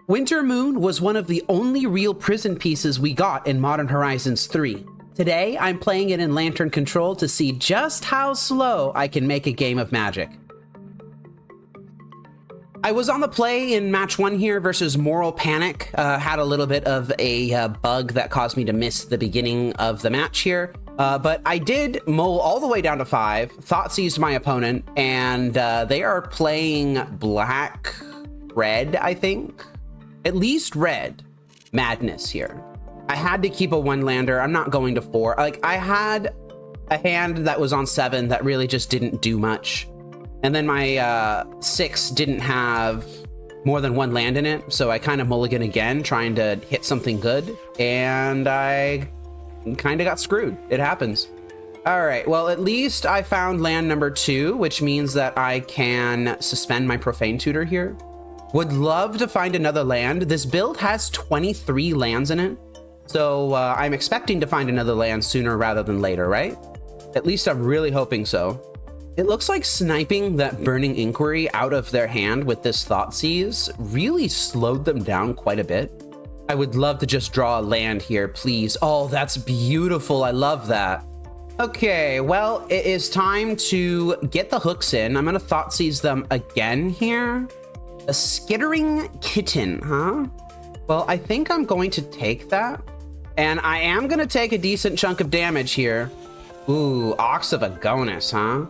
Winter Moon was one of the only real prison pieces we got in Modern Horizons 3. Today, I'm playing it in Lantern Control to see just how slow I can make a game of Magic. I was on the play in match 1 here versus Moral Panic. Had a little bit of a bug that caused me to miss the beginning of the match here. But I did mull all the way down to 5, thought seized my opponent, and they are playing black-red, I think. At least red. Madness here. I had to keep a 1-lander. I'm not going to 4. Like, I had a hand that was on 7 that really just didn't do much. And then my 6 didn't have more than 1 land in it, so I kind of mulligan again, trying to hit something good, and I kind of got screwed. It happens. All right, well, at least I found land number 2, which means that I can suspend my Profane Tutor here. Would love to find another land. This build has 23 lands in it, so I'm expecting to find another land sooner rather than later, right? At least I'm really hoping so. It looks like sniping that Burning Inquiry out of their hand with this Thoughtseize really slowed them down quite a bit. I would love to just draw a land here, please. Oh, that's beautiful. I love that. Okay, well, it is time to get the hooks in. I'm going to Thoughtseize them again here. A Skittering Kitten, huh? Well, I think I'm going to take that. And I am going to take a decent chunk of damage here. Ooh, Ox of Agonis, huh?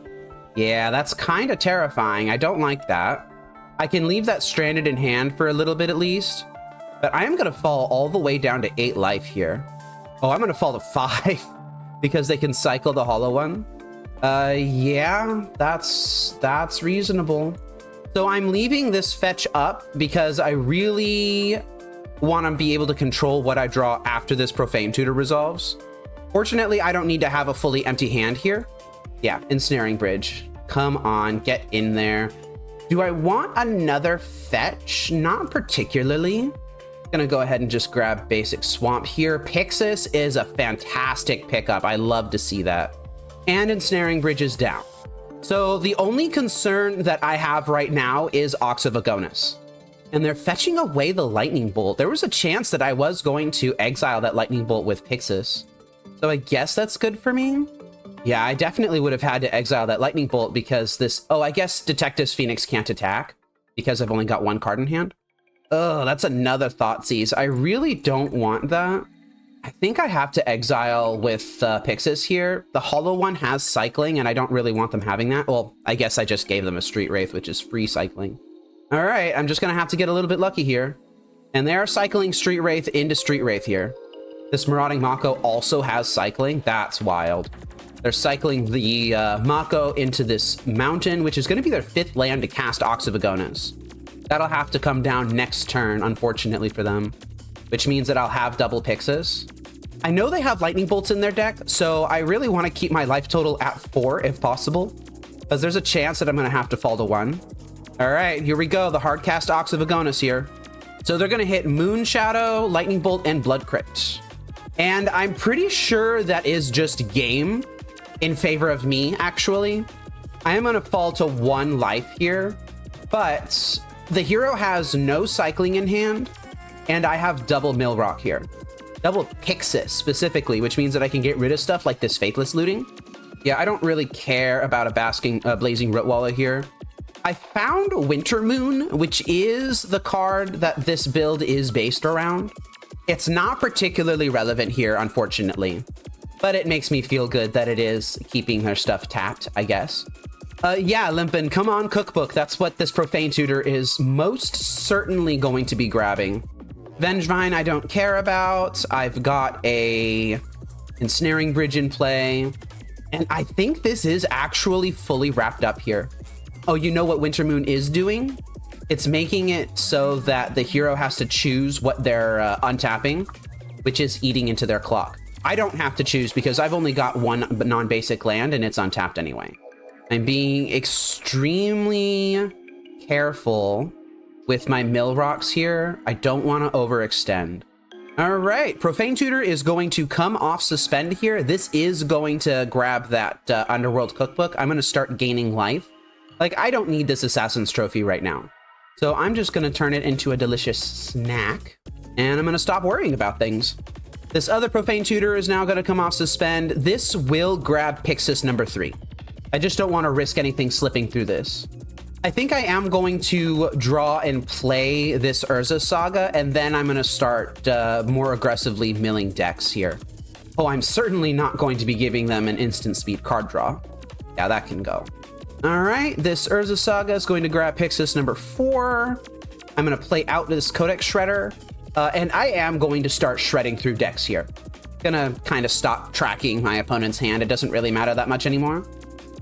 Yeah, that's kind of terrifying. I don't like that. I can leave that stranded in hand for a little bit at least. But I am going to fall all the way down to 8 life here. Oh, I'm going to fall to 5 because they can cycle the hollow one. Yeah, that's reasonable. So I'm leaving this fetch up because I really want to be able to control what I draw after this Profane Tutor resolves. Fortunately, I don't need to have a fully empty hand here. Yeah, Ensnaring Bridge. Come on, get in there. Do I want another fetch? Not particularly. Gonna go ahead and just grab basic swamp here. Pyxis is a fantastic pickup. I love to see that. And Ensnaring Bridge is down. So the only concern that I have right now is Ox of Agonis. And they're fetching away the Lightning Bolt. There was a chance that I was going to exile that Lightning Bolt with Pyxis. So I guess that's good for me. Yeah, I definitely would have had to exile that Lightning Bolt because this... Oh, I guess Detective's Phoenix can't attack because I've only got 1 card in hand. Oh, that's another Thoughtseize. I really don't want that. I think I have to exile with Pyxis here. The hollow one has cycling, and I don't really want them having that. Well, I guess I just gave them a Street Wraith, which is free cycling. All right, I'm just going to have to get a little bit lucky here. And they are cycling Street Wraith into Street Wraith here. This Marauding Mako also has cycling. That's wild. They're cycling the Mako into this mountain, which is going to be their 5th land to cast Ox of Agonis. That'll have to come down next turn, unfortunately for them, which means that I'll have double Pyxis. I know they have Lightning Bolts in their deck, so I really want to keep my life total at 4 if possible, because there's a chance that I'm going to have to fall to 1. All right, here we go. The hard cast Ox of Agonis here. So they're going to hit Moon Shadow, Lightning Bolt, and Blood Crypt. And I'm pretty sure that is just game in favor of me, actually. I am going to fall to 1 life here, but the hero has no cycling in hand, and I have double Millrock here. Double Pyxis specifically, which means that I can get rid of stuff like this Faithless Looting. Yeah, I don't really care about a Blazing Rootwalla here. I found Winter Moon, which is the card that this build is based around. It's not particularly relevant here, unfortunately, but it makes me feel good that it is keeping their stuff tapped, I guess. Yeah, Limpin, come on, Cookbook. That's what this Profane Tutor is most certainly going to be grabbing. Vengevine, I don't care about. I've got a Ensnaring Bridge in play. And I think this is actually fully wrapped up here. Oh, you know what Winter Moon is doing? It's making it so that the hero has to choose what they're untapping, which is eating into their clock. I don't have to choose because I've only got 1 non-basic land and it's untapped anyway. I'm being extremely careful with my mill rocks here. I don't want to overextend. All right, Profane Tutor is going to come off suspend here. This is going to grab that Underworld Cookbook. I'm going to start gaining life. Like, I don't need this Assassin's Trophy right now. So I'm just going to turn it into a delicious snack, and I'm going to stop worrying about things. This other Profane Tutor is now going to come off suspend. This will grab Pyxis number 3. I just don't want to risk anything slipping through this. I think I am going to draw and play this Urza Saga, and then I'm going to start more aggressively milling decks here. Oh, I'm certainly not going to be giving them an instant speed card draw. Yeah, that can go. All right, this Urza Saga is going to grab Pyxis number 4. I'm going to play out this Codex Shredder, and I am going to start shredding through decks here. Gonna kind of stop tracking my opponent's hand. It doesn't really matter that much anymore.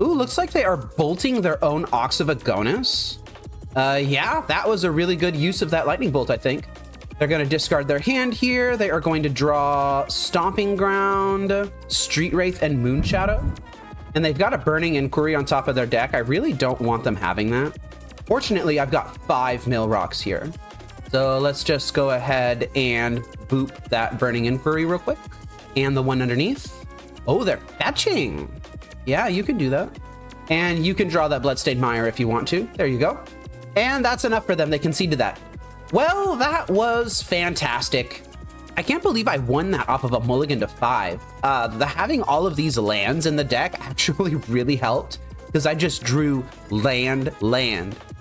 Ooh, looks like they are bolting their own Ox of Agonis. Yeah, that was a really good use of that Lightning Bolt, I think. They're going to discard their hand here. They are going to draw Stomping Ground, Street Wraith, and Moonshadow. And they've got a Burning Inquiry on top of their deck. I really don't want them having that. Fortunately, I've got 5 Mill Rocks here. So let's just go ahead and boop that Burning Inquiry real quick. And the one underneath. Oh, they're fetching. Yeah, you can do that. And you can draw that Bloodstained Mire if you want to. There you go. And that's enough for them. They conceded that. Well, that was fantastic. I can't believe I won that off of a mulligan to 5. Having all of these lands in the deck actually really helped because I just drew land,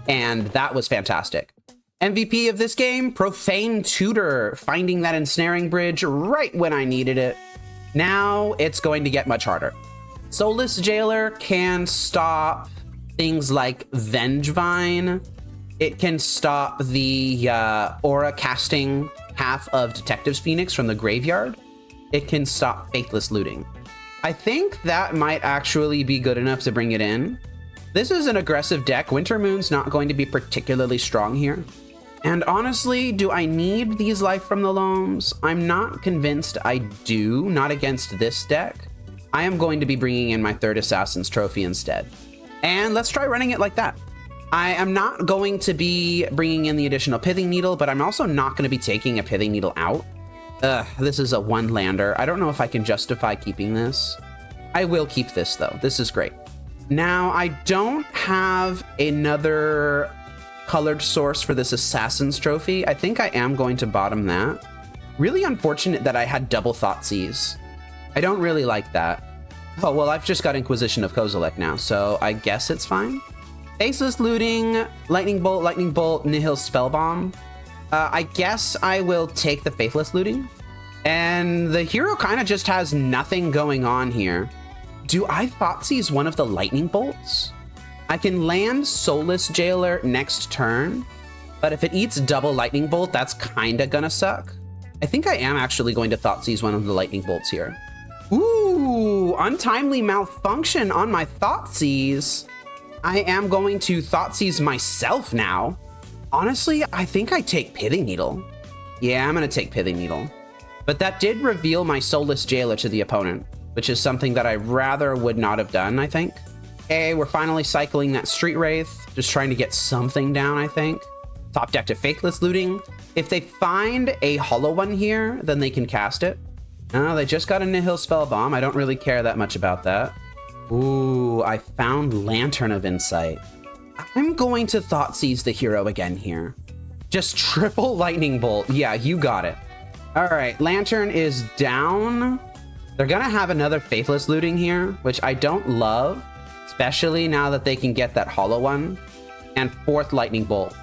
and that was fantastic. MVP of this game, Profane Tutor, finding that Ensnaring Bridge right when I needed it. Now it's going to get much harder. Soulless Jailer can stop things like Vengevine. It can stop the aura casting half of Detective's Phoenix from the graveyard. It can stop Faithless Looting. I think that might actually be good enough to bring it in. This is an aggressive deck. Wintermoon's not going to be particularly strong here. And honestly, do I need these Life from the Loams? I'm not convinced I do, not against this deck. I am going to be bringing in my 3rd Assassin's Trophy instead. And let's try running it like that. I am not going to be bringing in the additional Pithing Needle, but I'm also not going to be taking a Pithing Needle out. This is a 1-lander. I don't know if I can justify keeping this. I will keep this, though. This is great. Now, I don't have another colored source for this Assassin's Trophy. I think I am going to bottom that. Really unfortunate that I had double Thoughtseize. I don't really like that. Oh, well, I've just got Inquisition of Kozilek now, so I guess it's fine. Faceless Looting, Lightning Bolt, Nihil Spellbomb. I guess I will take the Faithless Looting. And the hero kind of just has nothing going on here. Do I Thoughtseize one of the Lightning Bolts? I can land Soulless Jailer next turn, but if it eats double Lightning Bolt, that's kind of gonna suck. I think I am actually going to Thoughtseize one of the Lightning Bolts here. Ooh, Untimely Malfunction on my Thoughtseize. I am going to Thoughtseize myself now. Honestly, I think I take Pithing Needle. Yeah, I'm gonna take Pithing Needle. But that did reveal my Soulless Jailer to the opponent, which is something that I rather would not have done, I think. Okay, we're finally cycling that Street Wraith, just trying to get something down, I think. Top deck to Faithless Looting. If they find a hollow one here, then they can cast it. No, they just got a Nihil Spellbomb. I don't really care that much about that. Ooh, I found Lantern of Insight. I'm going to Thoughtseize the hero again here. Just triple Lightning Bolt. Yeah, you got it. All right, Lantern is down. They're gonna have another Faithless Looting here, which I don't love, especially now that they can get that hollow one. And 4th Lightning Bolt.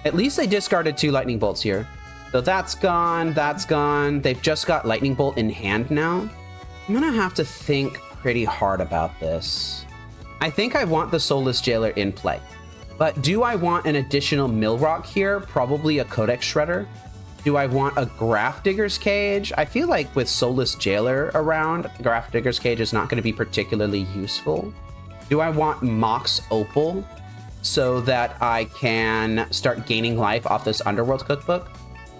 At least they discarded 2 Lightning Bolts here. So that's gone, that's gone. They've just got Lightning Bolt in hand now. I'm gonna have to think pretty hard about this. I think I want the Soulless Jailer in play. But do I want an additional Millrock here? Probably a Codex Shredder. Do I want a Graph Digger's Cage? I feel like with Soulless Jailer around, Graph Digger's Cage is not going to be particularly useful. Do I want Mox Opal so that I can start gaining life off this Underworld Cookbook?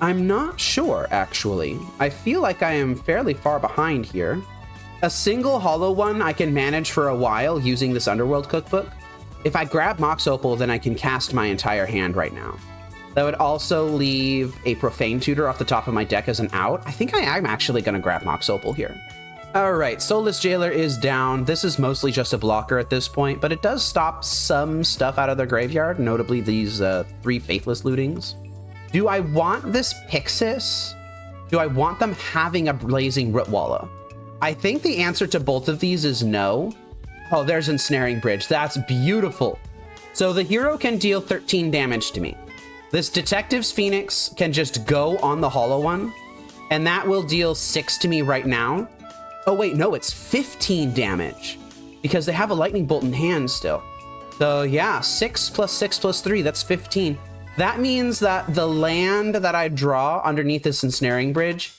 I'm not sure, actually. I feel like I am fairly far behind here. A single hollow one I can manage for a while using this Underworld Cookbook. If I grab Mox Opal, then I can cast my entire hand right now. That would also leave a Profane Tutor off the top of my deck as an out. I think I am actually going to grab Mox Opal here. All right, Soulless Jailer is down. This is mostly just a blocker at this point, but it does stop some stuff out of their graveyard, notably these 3 Faithless Lootings. Do I want this Pyxis? Do I want them having a Blazing Rootwalla? I think the answer to both of these is no. Oh, there's Ensnaring Bridge. That's beautiful. So the hero can deal 13 damage to me. This Detective's Phoenix can just go on the Hollow One, and that will deal 6 to me right now. Oh, wait, no, it's 15 damage because they have a Lightning Bolt in hand still. So yeah, 6 plus 6 plus 3, that's 15. That means that the land that I draw underneath this Ensnaring Bridge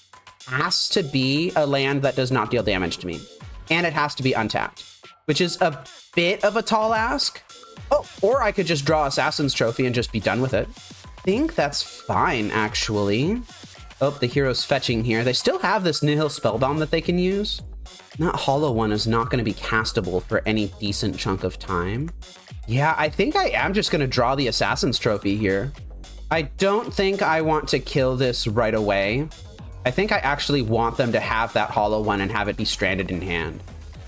has to be a land that does not deal damage to me. And it has to be untapped, which is a bit of a tall ask. Oh, or I could just draw Assassin's Trophy and just be done with it. I think that's fine, actually. Oh, the hero's fetching here. They still have this Nihil Spellbound that they can use. That Hollow One is not going to be castable for any decent chunk of time. Yeah, I think I am just going to draw the Assassin's Trophy here. I don't think I want to kill this right away. I think I actually want them to have that Hollow One and have it be stranded in hand.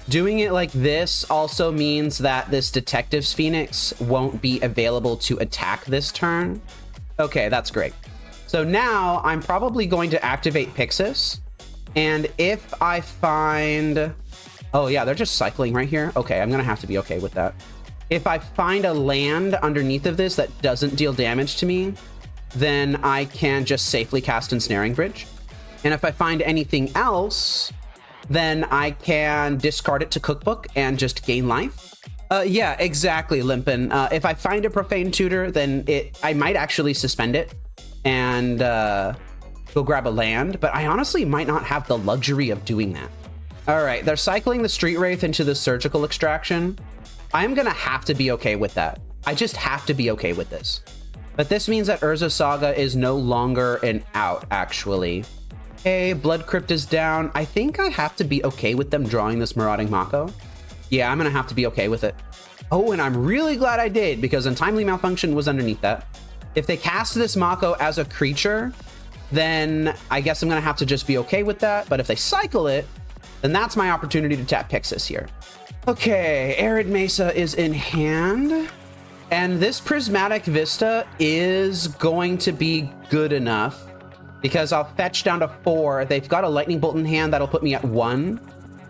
Doing it like this also means that this Detective's Phoenix won't be available to attack this turn. Okay, that's great. So now I'm probably going to activate Pyxis. And if I find... Oh yeah, they're just cycling right here. Okay, I'm going to have to be okay with that. If I find a land underneath of this that doesn't deal damage to me, then I can just safely cast Ensnaring Bridge. And if I find anything else, then I can discard it to Cookbook and just gain life. Yeah, exactly, Limpin. If I find a Profane Tutor, then I might actually suspend it and go grab a land, but I honestly might not have the luxury of doing that. All right, they're cycling the Street Wraith into the Surgical Extraction. I'm gonna have to be okay with that. I just have to be okay with this. But this means that Urza Saga is no longer an out, actually. Okay, Blood Crypt is down. I think I have to be okay with them drawing this Marauding Mako. Yeah, I'm gonna have to be okay with it. Oh, and I'm really glad I did, because Untimely Malfunction was underneath that. If they cast this Mako as a creature, then I guess I'm gonna have to just be okay with that. But if they cycle it, then that's my opportunity to tap Pyxis here. Okay, Arid Mesa is in hand. And this Prismatic Vista is going to be good enough because I'll fetch down to 4. They've got a Lightning Bolt in hand that'll put me at 1.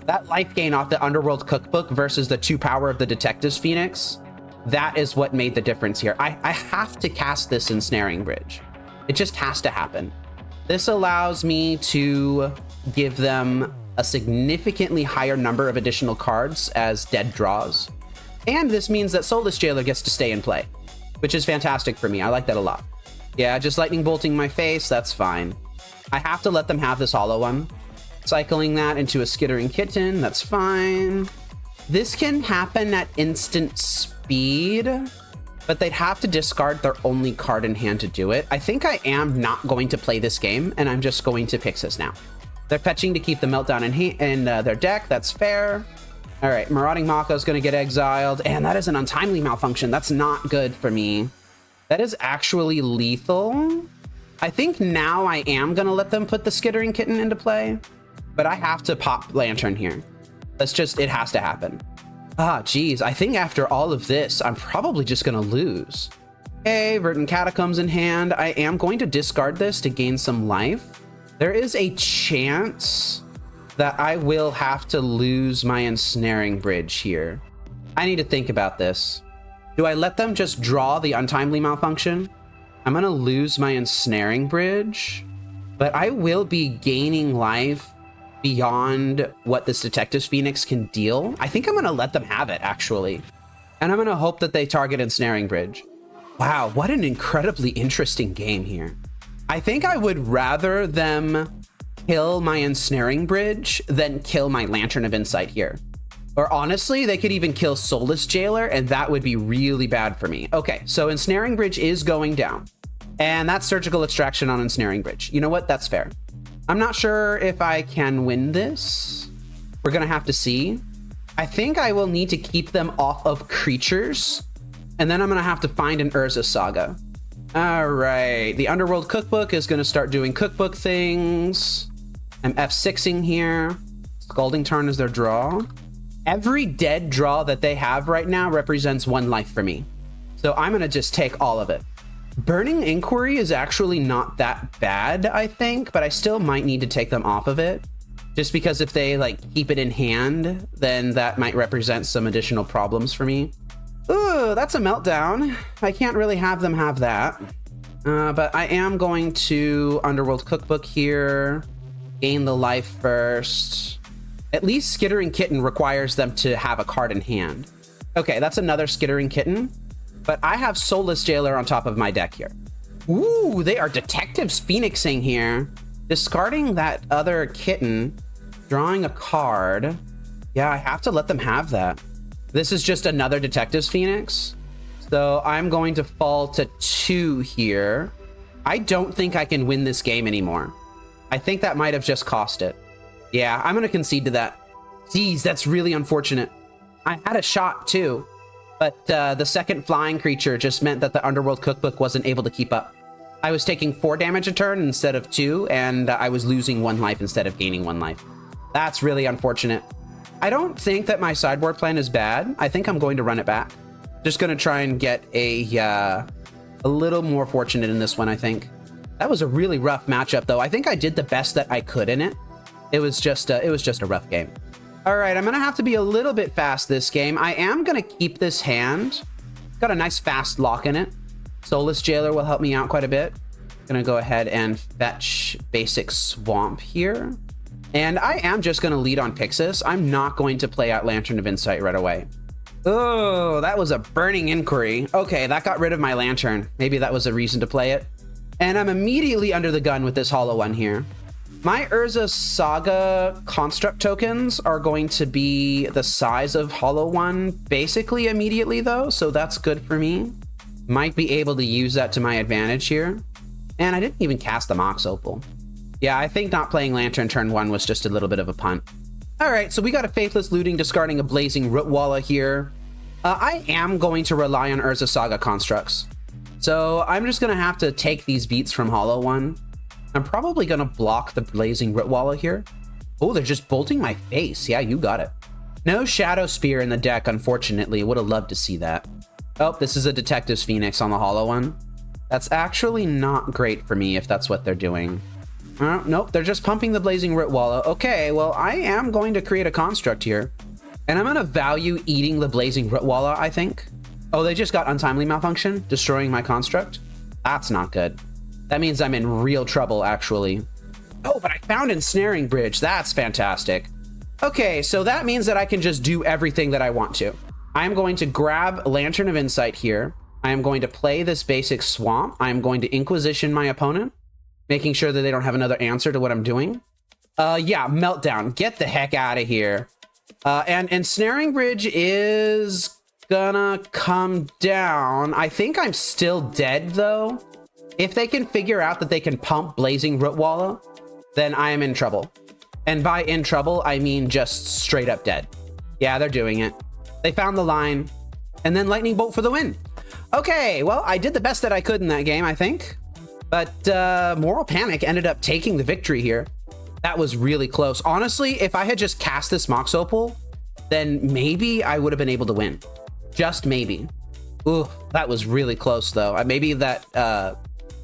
That life gain off the Underworld Cookbook versus the 2 power of the Detective's Phoenix, that is what made the difference here. I have to cast this Ensnaring Bridge. It just has to happen. This allows me to give them a significantly higher number of additional cards as dead draws. And this means that Soulless Jailer gets to stay in play, which is fantastic for me. I like that a lot. Yeah, just Lightning Bolting my face, that's fine. I have to let them have this Hollow One. Cycling that into a Skittering Kitten, that's fine. This can happen at instant speed, but they'd have to discard their only card in hand to do it. I think I am not going to play this game, and I'm just going to Pyxis now. They're fetching to keep the Meltdown in their deck, that's fair. All right, Marauding Mako is going to get exiled, and that is an Untimely Malfunction. That's not good for me. That is actually lethal. I think now I am going to let them put the Skittering Kitten into play, but I have to pop Lantern here. That's just, it has to happen. Ah, geez, I think after all of this, I'm probably just going to lose. Okay, Verdant Catacombs in hand. I am going to discard this to gain some life. There is a chance that I will have to lose my Ensnaring Bridge here. I need to think about this. Do I let them just draw the Untimely Malfunction? I'm gonna lose my Ensnaring Bridge, but I will be gaining life beyond what this Detective's Phoenix can deal. I think I'm gonna let them have it, actually. And I'm gonna hope that they target Ensnaring Bridge. Wow, what an incredibly interesting game here. I think I would rather them kill my Ensnaring Bridge than kill my Lantern of Insight here. Or honestly, they could even kill Soulless Jailer, and that would be really bad for me. Okay, so Ensnaring Bridge is going down. And that's Surgical Extraction on Ensnaring Bridge. You know what? That's fair. I'm not sure if I can win this. We're gonna have to see. I think I will need to keep them off of creatures, and then I'm gonna have to find an Urza Saga. All right, the Underworld Cookbook is gonna start doing cookbook things. I'm F6ing here. Scalding Tarn is their draw. Every dead draw that they have right now represents 1 life for me. So I'm gonna just take all of it. Burning Inquiry is actually not that bad, I think, but I still might need to take them off of it. Just because if they like keep it in hand, then that might represent some additional problems for me. Ooh, that's a meltdown. I can't really have them have that. But I am going to Underworld Cookbook here. Gain the life first. At least Skittering Kitten requires them to have a card in hand. Okay, that's another Skittering Kitten. But I have Soulless Jailer on top of my deck here. Ooh, they are Detectives Phoenixing here. Discarding that other kitten, drawing a card. Yeah, I have to let them have that. This is just another Detectives Phoenix. So I'm going to fall to 2 here. I don't think I can win this game anymore. I think that might have just cost it. Yeah, I'm going to concede to that. Geez, that's really unfortunate. I had a shot too, but the second flying creature just meant that the Underworld Cookbook wasn't able to keep up. I was taking 4 damage a turn instead of 2, and I was losing 1 life instead of gaining 1 life. That's really unfortunate. I don't think that my sideboard plan is bad. I think I'm going to run it back. Just going to try and get a little more fortunate in this one, I think. That was a really rough matchup, though. I think I did the best that I could in it. It was just a rough game. All right, I'm going to have to be a little bit fast this game. I am going to keep this hand. Got a nice fast lock in it. Soulless Jailer will help me out quite a bit. Gonna go ahead and fetch basic Swamp here. And I am just gonna lead on Pyxis. I'm not going to play out Lantern of Insight right away. Oh, that was a Burning Inquiry. Okay, that got rid of my Lantern. Maybe that was a reason to play it. And I'm immediately under the gun with this Hollow One here. My Urza Saga construct tokens are going to be the size of Hollow One basically immediately though, so that's good for me. Might be able to use that to my advantage here. And I didn't even cast the Mox Opal. Yeah, I think not playing Lantern turn 1 was just a little bit of a punt. All right, so we got a Faithless Looting, discarding a Blazing Rootwalla here. I am going to rely on Urza Saga constructs. So I'm just gonna have to take these beats from Hollow One. I'm probably gonna block the Blazing Rootwalla here. Oh, they're just bolting my face. Yeah, you got it. No Shadow Spear in the deck, unfortunately. Would have loved to see that. Oh, this is a Detectives Phoenix on the Hollow One. That's actually not great for me if that's what they're doing. Nope, they're just pumping the Blazing Rootwalla. Okay, well, I am going to create a construct here. And I'm going to value eating the Blazing Rootwalla, I think. Oh, they just got Untimely Malfunction, destroying my construct. That's not good. That means I'm in real trouble, actually. Oh, but I found Ensnaring Bridge. That's fantastic. Okay, so that means that I can just do everything that I want to. I'm going to grab Lantern of Insight here. I am going to play this basic Swamp. I am going to Inquisition my opponent, making sure that they don't have another answer to what I'm doing. Yeah, Meltdown. Get the heck out of here. And Ensnaring Bridge is gonna come down. I think I'm still dead, though. If they can figure out that they can pump Blazing Rootwalla, then I am in trouble. And by in trouble, I mean just straight up dead. Yeah, they're doing it. They found the line, and then Lightning Bolt for the win. Okay, well, I did the best that I could in that game, I think. But Moral Panic ended up taking the victory here. That was really close. Honestly, if I had just cast this Mox Opal, then maybe I would have been able to win. Just maybe. Ooh, that was really close, though. Maybe that,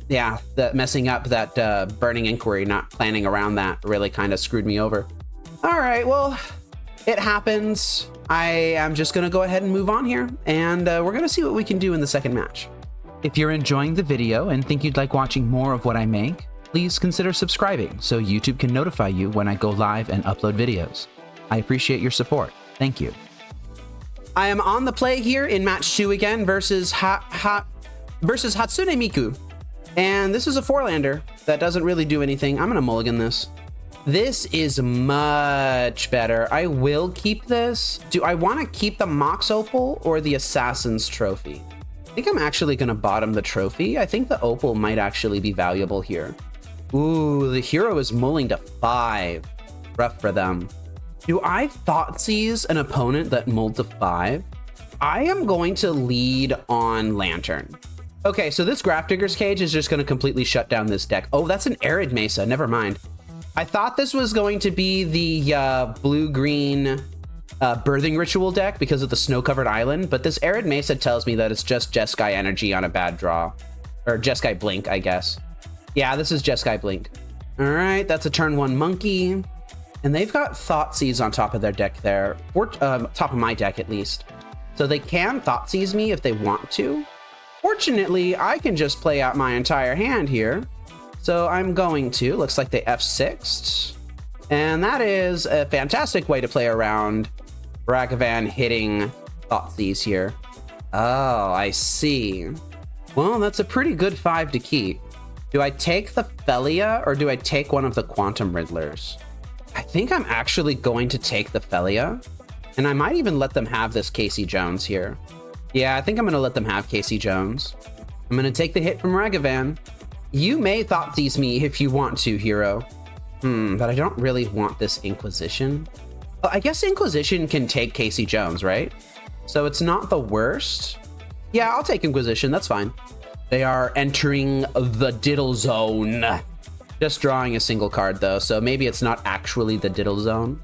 yeah, that messing up that Burning Inquiry, not planning around that, really kind of screwed me over. All right, well, it happens. I am just going to go ahead and move on here, and we're going to see what we can do in the second match. If you're enjoying the video and think you'd like watching more of what I make, please consider subscribing so YouTube can notify you when I go live and upload videos. I appreciate your support. Thank you. I am on the play here in match 2 again versus Hatsune Miku. And this is a 4-lander that doesn't really do anything. I'm going to mulligan this. This is much better. I will keep this. Do I want to keep the Mox Opal or the Assassin's Trophy? I think I'm actually going to bottom the trophy. I think the Opal might actually be valuable here. Ooh, the hero is mulling to 5. Rough for them. Do I Thoughtseize an opponent that mulled to 5? I am going to lead on Lantern. Okay, so this Grafdigger's Cage is just going to completely shut down this deck. Oh, that's an Arid Mesa. Never mind. I thought this was going to be the blue-green birthing ritual deck because of the snow-covered island, but this Arid Mesa tells me that it's just Jeskai energy on a bad draw. Or Jeskai Blink, I guess. Yeah, this is Jeskai Blink. All right, that's a turn 1 monkey. And they've got Thoughtseize on top of their deck there, or top of my deck at least. So they can Thoughtseize me if they want to. Fortunately, I can just play out my entire hand here. So I'm going to. Looks like they F6'd. And that is a fantastic way to play around Ragavan hitting Thoughtseize here. Oh, I see. Well, that's a pretty good 5 to keep. Do I take the Felia or do I take one of the Quantum Riddlers? I think I'm actually going to take the Felia. And I might even let them have this Casey Jones here. Yeah, I think I'm going to let them have Casey Jones. I'm going to take the hit from Ragavan. You may Thoughtseize me if you want to, hero. But I don't really want this Inquisition. Oh, I guess Inquisition can take Casey Jones, right? So it's not the worst. Yeah, I'll take Inquisition. That's fine. They are entering the Diddle Zone. Just drawing a single card, though, so maybe it's not actually the Diddle Zone.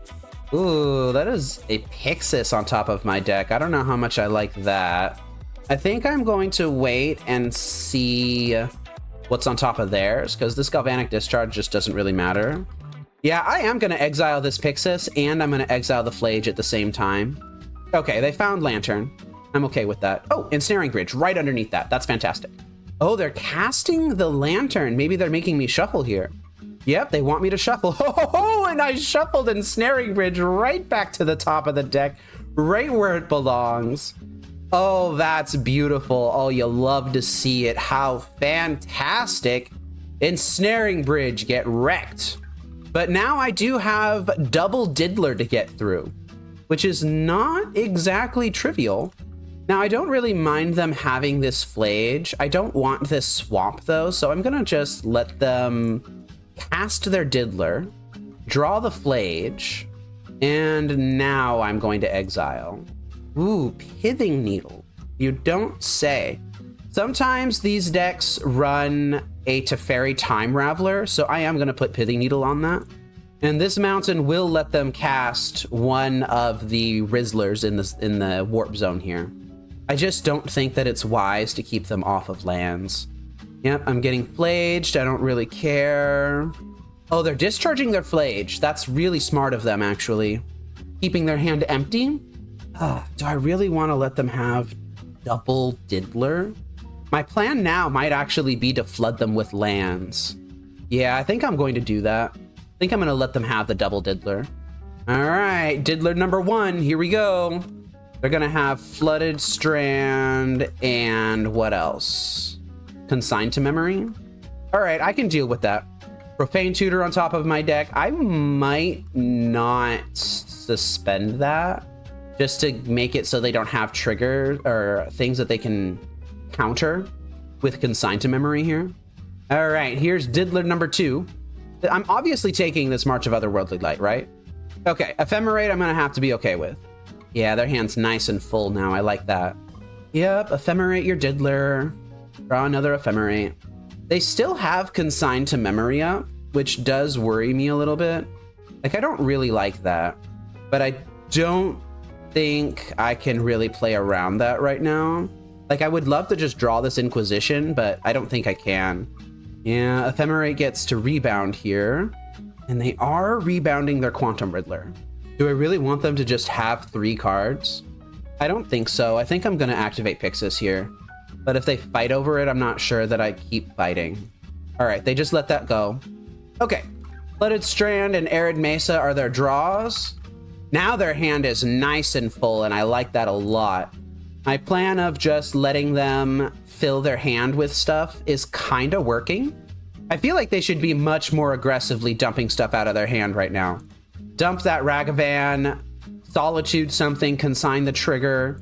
Ooh, that is a Pyxis on top of my deck. I don't know how much I like that. I think I'm going to wait and see what's on top of theirs, because this Galvanic Discharge just doesn't really matter. Yeah, I am going to exile this Pyxis, and I'm going to exile the Flage at the same time. Okay, they found Lantern. I'm okay with that. Oh, Ensnaring Bridge right underneath that. That's fantastic. Oh, they're casting the Lantern. Maybe they're making me shuffle here. Yep, they want me to shuffle. Oh, and I shuffled Ensnaring Bridge right back to the top of the deck, right where it belongs. Oh, that's beautiful. Oh, you love to see it. How fantastic. Ensnaring Bridge, get wrecked. But now I do have double Diddler to get through, which is not exactly trivial. Now, I don't really mind them having this Flage. I don't want this swamp, though, so I'm going to just let them cast their Diddler, draw the Flage, and now I'm going to exile. Ooh, Pithing Needle. You don't say. Sometimes these decks run a Teferi Time Raveler, so I am going to put Pithing Needle on that. And this mountain will let them cast one of the Rizzlers in the Warp Zone here. I just don't think that it's wise to keep them off of lands. Yep, I'm getting Flaged. I don't really care. Oh, they're discharging their Flage. That's really smart of them, actually. Keeping their hand empty. Do I really want to let them have double Diddler? My plan now might actually be to flood them with lands. Yeah, I think I'm going to do that. I think I'm going to let them have the double Diddler. All right, Diddler number 1. Here we go. They're going to have Flooded Strand and what else? Consigned to Memory. All right, I can deal with that. Profane Tutor on top of my deck. I might not suspend that just to make it so they don't have triggers or things that they can counter with Consigned to Memory here. All right, here's Diddler number 2. I'm obviously taking this March of Otherworldly Light, right? Okay, Ephemerate I'm going to have to be okay with. Yeah, their hand's nice and full now. I like that. Yep, Ephemerate your Diddler. Draw another Ephemerate. They still have Consigned to Memory up, which does worry me a little bit. Like, I don't really like that. But I don't think I can really play around that right now. Like, I would love to just draw this Inquisition, but I don't think I can. Yeah, Ephemerate gets to rebound here. And they are rebounding their Quantum Riddler. Do I really want them to just have 3 cards? I don't think so. I think I'm going to activate Pyxis here. But if they fight over it, I'm not sure that I keep fighting. All right, they just let that go. Okay, Flooded Strand and Arid Mesa are their draws. Now their hand is nice and full, and I like that a lot. My plan of just letting them fill their hand with stuff is kind of working. I feel like they should be much more aggressively dumping stuff out of their hand right now. Dump that Ragavan, Solitude something, consign the trigger.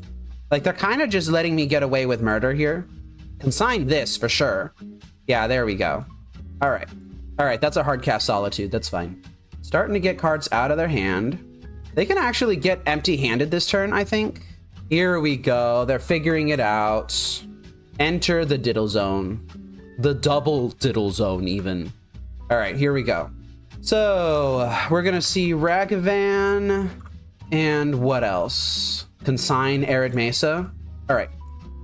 Like, they're kind of just letting me get away with murder here. Consign this for sure. Yeah, there we go. All right. All right, that's a hard cast Solitude. That's fine. Starting to get cards out of their hand. They can actually get empty-handed this turn, I think. Here we go. They're figuring it out. Enter the Diddle Zone. The double Diddle Zone, even. All right, here we go. So we're gonna see Ragavan and what else? Consign Arid Mesa. All right,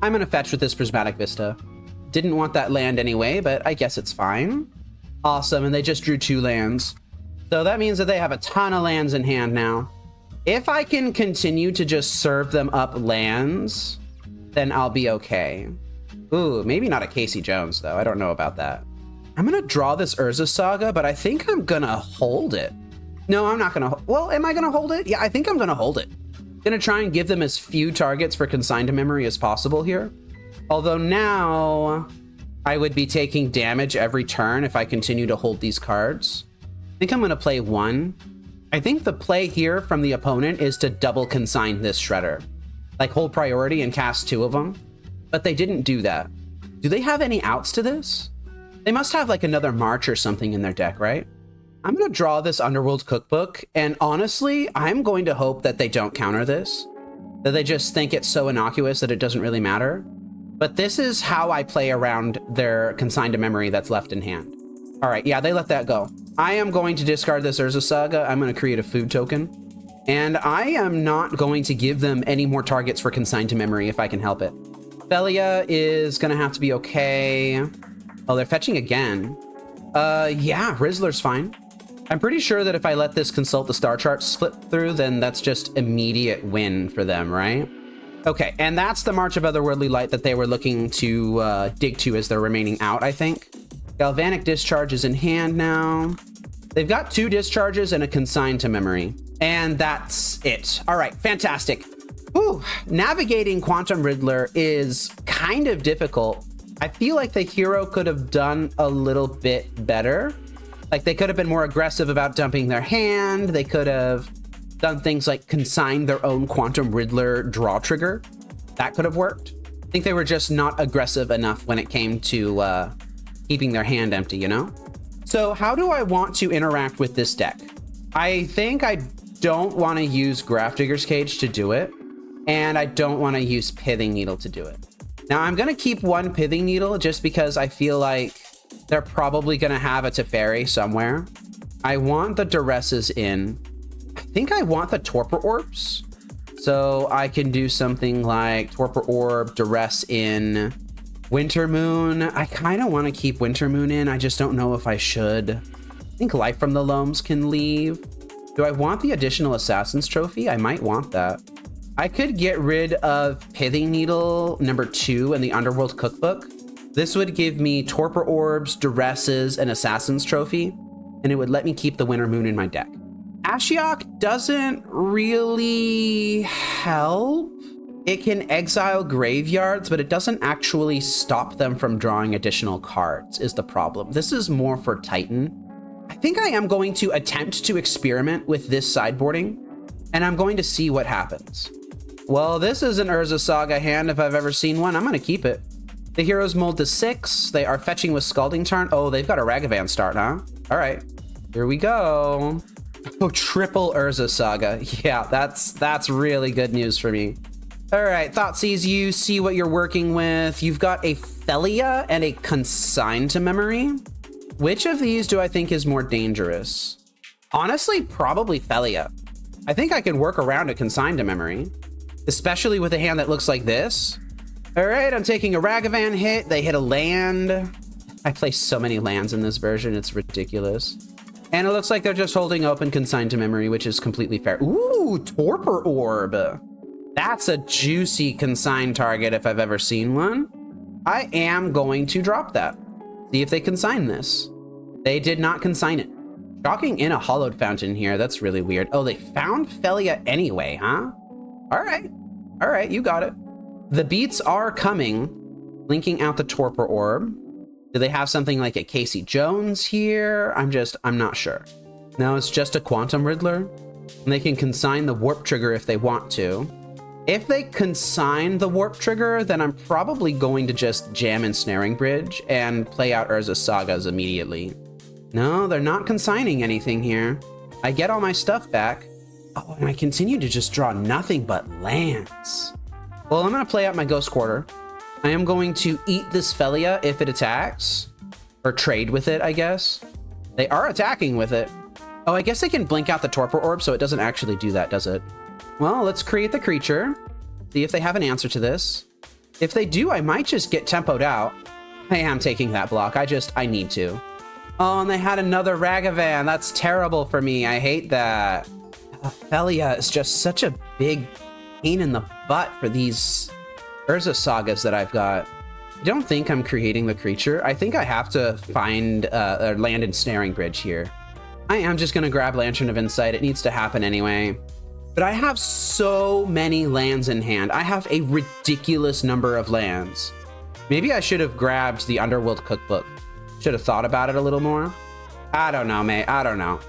I'm gonna fetch with this Prismatic Vista. Didn't want that land anyway, but I guess it's fine. Awesome, and they just drew 2 lands. So that means that they have a ton of lands in hand now. If I can continue to just serve them up lands, then I'll be okay. Ooh, maybe not a Casey Jones, though. I don't know about that. I'm gonna draw this Urza Saga, but I think I'm gonna hold it. No, I'm not gonna. Well, am I gonna hold it? Yeah, I think I'm gonna hold it. Gonna try and give them as few targets for Consign to Memory as possible here. Although now I would be taking damage every turn if I continue to hold these cards. I think I'm gonna play 1. I think the play here from the opponent is to double consign this Shredder. Like hold priority and cast 2 of them. But they didn't do that. Do they have any outs to this? They must have like another March or something in their deck, right? I'm gonna draw this Underworld Cookbook, and honestly, I'm going to hope that they don't counter this. That they just think it's so innocuous that it doesn't really matter. But this is how I play around their Consign to Memory that's left in hand. All right, yeah, they let that go. I am going to discard this Urza Saga. I'm gonna create a food token. And I am not going to give them any more targets for Consign to Memory if I can help it. Felia is gonna have to be okay. Oh, they're fetching again. Yeah, Rizzler's fine. I'm pretty sure that if I let this Consult the Star Charts flip through, then that's just immediate win for them, right? Okay, and that's the March of Otherworldly Light that they were looking to dig to as their remaining out, I think. Galvanic Discharge is in hand now. They've got 2 discharges and a Consign to Memory. And that's it. All right, fantastic. Ooh, navigating Quantum Riddler is kind of difficult. I feel like the hero could have done a little bit better. Like they could have been more aggressive about dumping their hand. They could have done things like consign their own Quantum Riddler draw trigger. That could have worked. I think they were just not aggressive enough when it came to keeping their hand empty, you know? So how do I want to interact with this deck? I think I don't want to use Grafdigger's Cage to do it. And I don't want to use Pithing Needle to do it. Now I'm going to keep 1 Pithing Needle just because I feel like they're probably going to have a Teferi somewhere. I want the Duresses in. I think I want the Torpor Orbs. So I can do something like Torpor Orb, Duress in, Winter Moon. I kind of want to keep Winter Moon in. I just don't know if I should. I think Life from the Loams can leave. Do I want the additional Assassin's Trophy? I might want that. I could get rid of Pithing Needle number 2 in the Underworld Cookbook. This would give me Torpor Orbs, Duresses, and Assassin's Trophy, and it would let me keep the Winter Moon in my deck. Ashiok doesn't really help. It can exile graveyards, but it doesn't actually stop them from drawing additional cards, is the problem. This is more for Titan. I think I am going to attempt to experiment with this sideboarding, and I'm going to see what happens. Well, this is an Urza Saga hand if I've ever seen one. I'm going to keep it. The heroes mold to 6. They are fetching with Scalding Tarn. Oh, they've got a Ragavan start, huh? All right, here we go. Oh, triple Urza Saga. Yeah, that's really good news for me. All right, Thoughtseize, you see what you're working with. You've got a Felia and a Consign to Memory. Which of these do I think is more dangerous? Honestly, probably Felia. I think I can work around a Consign to Memory, especially with a hand that looks like this. All right, I'm taking a Ragavan hit. They hit a land. I play so many lands in this version, it's ridiculous. And it looks like they're just holding open Consign to Memory, which is completely fair. Ooh, Torpor Orb. That's a juicy consign target if I've ever seen one. I am going to drop that. See if they consign this. They did not consign it. Shocking in a Hollowed Fountain here. That's really weird. Oh, they found Felia anyway, huh? All right. All right, you got it. The beats are coming. Linking out the Torpor Orb. Do they have something like a Casey Jones here? I'm not sure. No, it's just a Quantum Riddler. And they can consign the Warp Trigger if they want to. If they consign the Warp Trigger, then I'm probably going to just jam Ensnaring Bridge and play out Urza Sagas immediately. No, they're not consigning anything here. I get all my stuff back. Oh, and I continue to just draw nothing but lands. Well, I'm going to play out my Ghost Quarter. I am going to eat this Felia if it attacks. Or trade with it, I guess. They are attacking with it. Oh, I guess they can blink out the Torpor Orb, so it doesn't actually do that, does it? Well, let's create the creature. See if they have an answer to this. If they do, I might just get tempoed out. I am taking that block. I need to. Oh, and they had another Ragavan. That's terrible for me. I hate that. Ophelia is just such a big pain in the butt for these Urza Sagas that I've got. I don't think I'm creating the creature. I think I have to find a land Ensnaring Bridge here. I am just going to grab Lantern of Insight. It needs to happen anyway. But I have so many lands in hand. I have a ridiculous number of lands. Maybe I should have grabbed the Underworld Cookbook. Should have thought about it a little more. I don't know, mate. I don't know.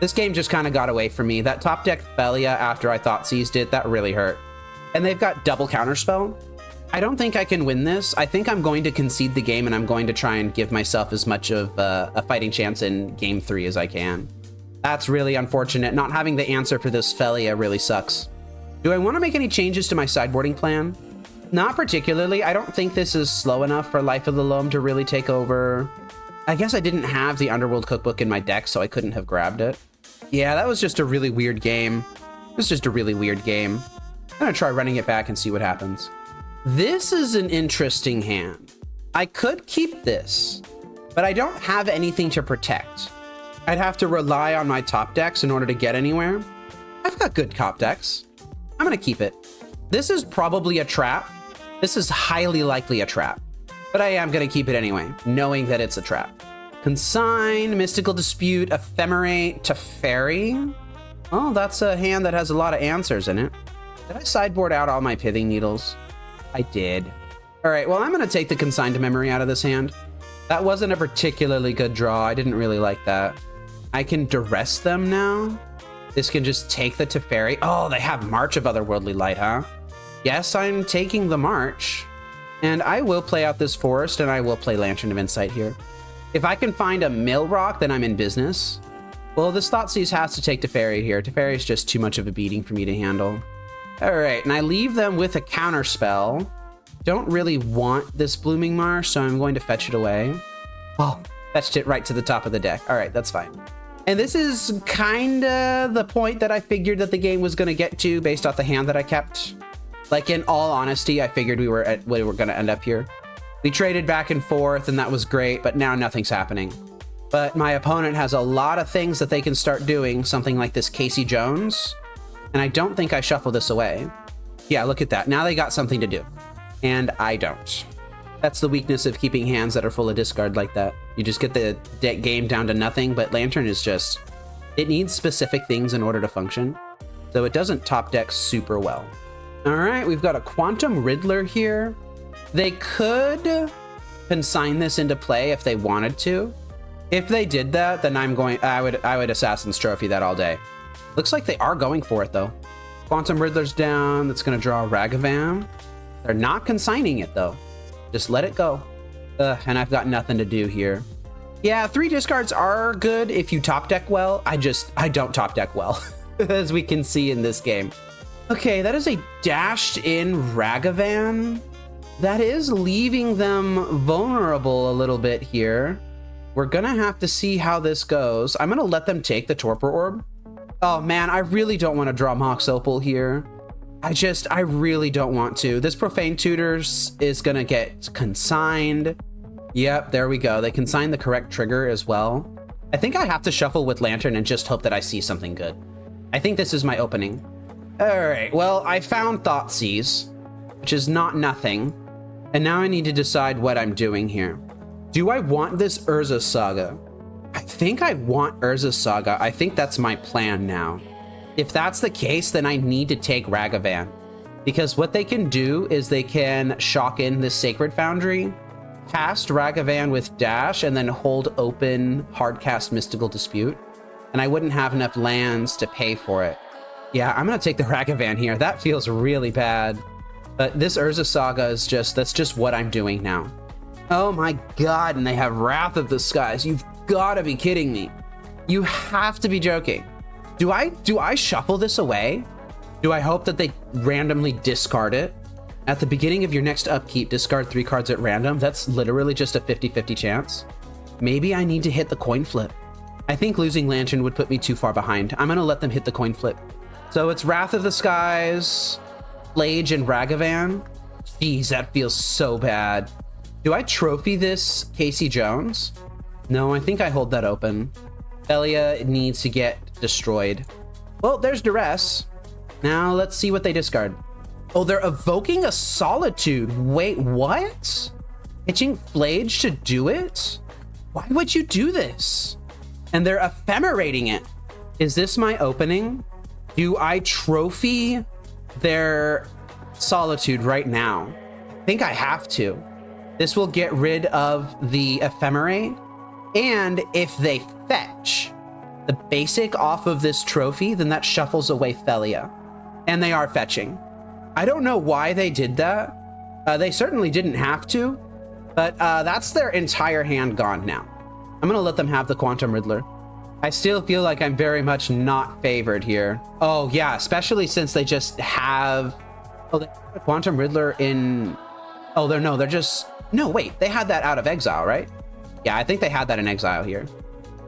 This game just kind of got away from me. That top deck Thalia after I thought seized it, that really hurt. And they've got double counterspell. I don't think I can win this. I think I'm going to concede the game and I'm going to try and give myself as much of a fighting chance in game 3 as I can. That's really unfortunate. Not having the answer for this Thalia really sucks. Do I want to make any changes to my sideboarding plan? Not particularly. I don't think this is slow enough for Life of the Loam to really take over. I guess I didn't have the Underworld Cookbook in my deck, so I couldn't have grabbed it. Yeah, that was just a really weird game. It was just a really weird game. I'm gonna try running it back and see what happens. This is an interesting hand. I could keep this, but I don't have anything to protect. I'd have to rely on my top decks in order to get anywhere. I've got good top decks. I'm gonna keep it. This is probably a trap. This is highly likely a trap, but I am gonna keep it anyway, knowing that it's a trap. Consign, Mystical Dispute, Ephemerate, Teferi. Oh, that's a hand that has a lot of answers in it. Did I sideboard out all my Pithing Needles? I did. All right, well, I'm gonna take the Consigned Memory out of this hand. That wasn't a particularly good draw. I didn't really like that. I can duress them now. This can just take the Teferi. Oh, they have March of Otherworldly Light, huh? Yes, I'm taking the March. And I will play out this Forest, and I will play Lantern of Insight here. If I can find a Mill Rock, then I'm in business. Well, this Thoughtseize has to take Teferi here. Teferi is just too much of a beating for me to handle. All right, and I leave them with a counter spell. Don't really want this Blooming Marsh, so I'm going to fetch it away. Oh, fetched it right to the top of the deck. All right, that's fine. And this is kind of the point that I figured that the game was going to get to based off the hand that I kept. Like, in all honesty, I figured we were going to end up here. We traded back and forth, and that was great, but now nothing's happening. But my opponent has a lot of things that they can start doing, something like this Casey Jones, and I don't think I shuffle this away. Yeah, look at that. Now they got something to do, and I don't. That's the weakness of keeping hands that are full of discard like that. You just get the deck game down to nothing, but Lantern is just... It needs specific things in order to function, so it doesn't top deck super well. All right, we've got a Quantum Riddler here. They could consign this into play if they wanted to. If they did that, then I would Assassin's Trophy that all day. Looks like they are going for it though. Quantum Riddler's down. That's gonna draw Ragavan. They're not consigning it though. Just let it go. And I've got nothing to do here. Yeah, 3 discards are good if you top deck well. I don't top deck well, as we can see in this game. Okay, that is a dashed in Ragavan. That is leaving them vulnerable a little bit here. We're gonna have to see how this goes. I'm gonna let them take the Torpor Orb. Oh man, I really don't want to draw Mox Opal here. I really don't want to. This Profane Tutors is gonna get consigned. Yep, there we go. They consigned the correct trigger as well. I think I have to shuffle with Lantern and just hope that I see something good. I think this is my opening. All right, well, I found Thoughtseize, which is not nothing. And now I need to decide what I'm doing here. Do I want this Urza Saga? I think I want Urza Saga. I think that's my plan now. If that's the case, then I need to take Ragavan. Because what they can do is they can shock in this Sacred Foundry, cast Ragavan with Dash, and then hold open Hardcast Mystical Dispute. And I wouldn't have enough lands to pay for it. Yeah, I'm gonna take the Ragavan here. That feels really bad. But this Urza Saga is that's just what I'm doing now. Oh my god, and they have Wrath of the Skies. You've gotta be kidding me. You have to be joking. Do I shuffle this away? Do I hope that they randomly discard it? At the beginning of your next upkeep, discard 3 cards at random. That's literally just a 50-50 chance. Maybe I need to hit the coin flip. I think losing Lantern would put me too far behind. I'm gonna let them hit the coin flip. So it's Wrath of the Skies, Flage, and Ragavan. Jeez, that feels so bad. Do I trophy this Casey Jones? No, I think I hold that open. Felia needs to get destroyed. Well, there's Duress. Now let's see what they discard. Oh, they're evoking a Solitude. Wait, what? Pitching Flage to do it? Why would you do this? And they're ephemerating it. Is this my opening? Do I trophy their Solitude right now? I think I have to. This will get rid of the ephemerate. And if they fetch the basic off of this trophy, then that shuffles away Felia. And they are fetching. I don't know why they did that. They certainly didn't have to, but that's their entire hand gone now. I'm gonna let them have the Quantum Riddler. I still feel like I'm very much not favored here. Oh yeah, especially since they just have, oh, they have the Quantum Riddler in, oh, they're just, no, wait, they had that out of exile, right? Yeah, I think they had that in exile here.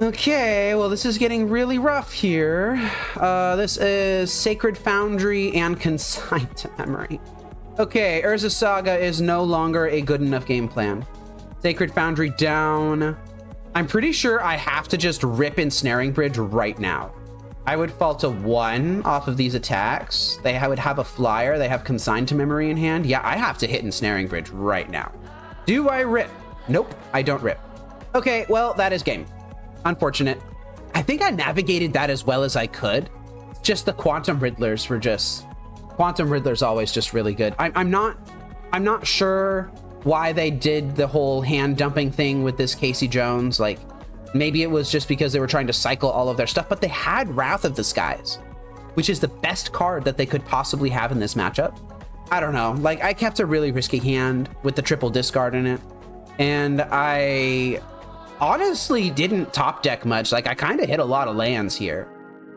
Okay, well, this is getting really rough here. This is Sacred Foundry and Consigned to Memory. Okay, Urza Saga is no longer a good enough game plan. Sacred Foundry down. I'm pretty sure I have to just rip Ensnaring Bridge right now. I would fall to 1 off of these attacks. They would have a flyer. They have Consigned to Memory in hand. Yeah, I have to hit Ensnaring Bridge right now. Do I rip? Nope, I don't rip. Okay, well, that is game. Unfortunate. I think I navigated that as well as I could. It's just the Quantum Riddlers were just... Quantum Riddler's always just really good. I'm not sure why they did the whole hand dumping thing with this Casey Jones. Like, maybe it was just because they were trying to cycle all of their stuff, but they had Wrath of the Skies, which is the best card that they could possibly have in this matchup. I don't know. Like, I kept a really risky hand with the triple discard in it, and I honestly didn't top deck much. Like, I kind of hit a lot of lands here,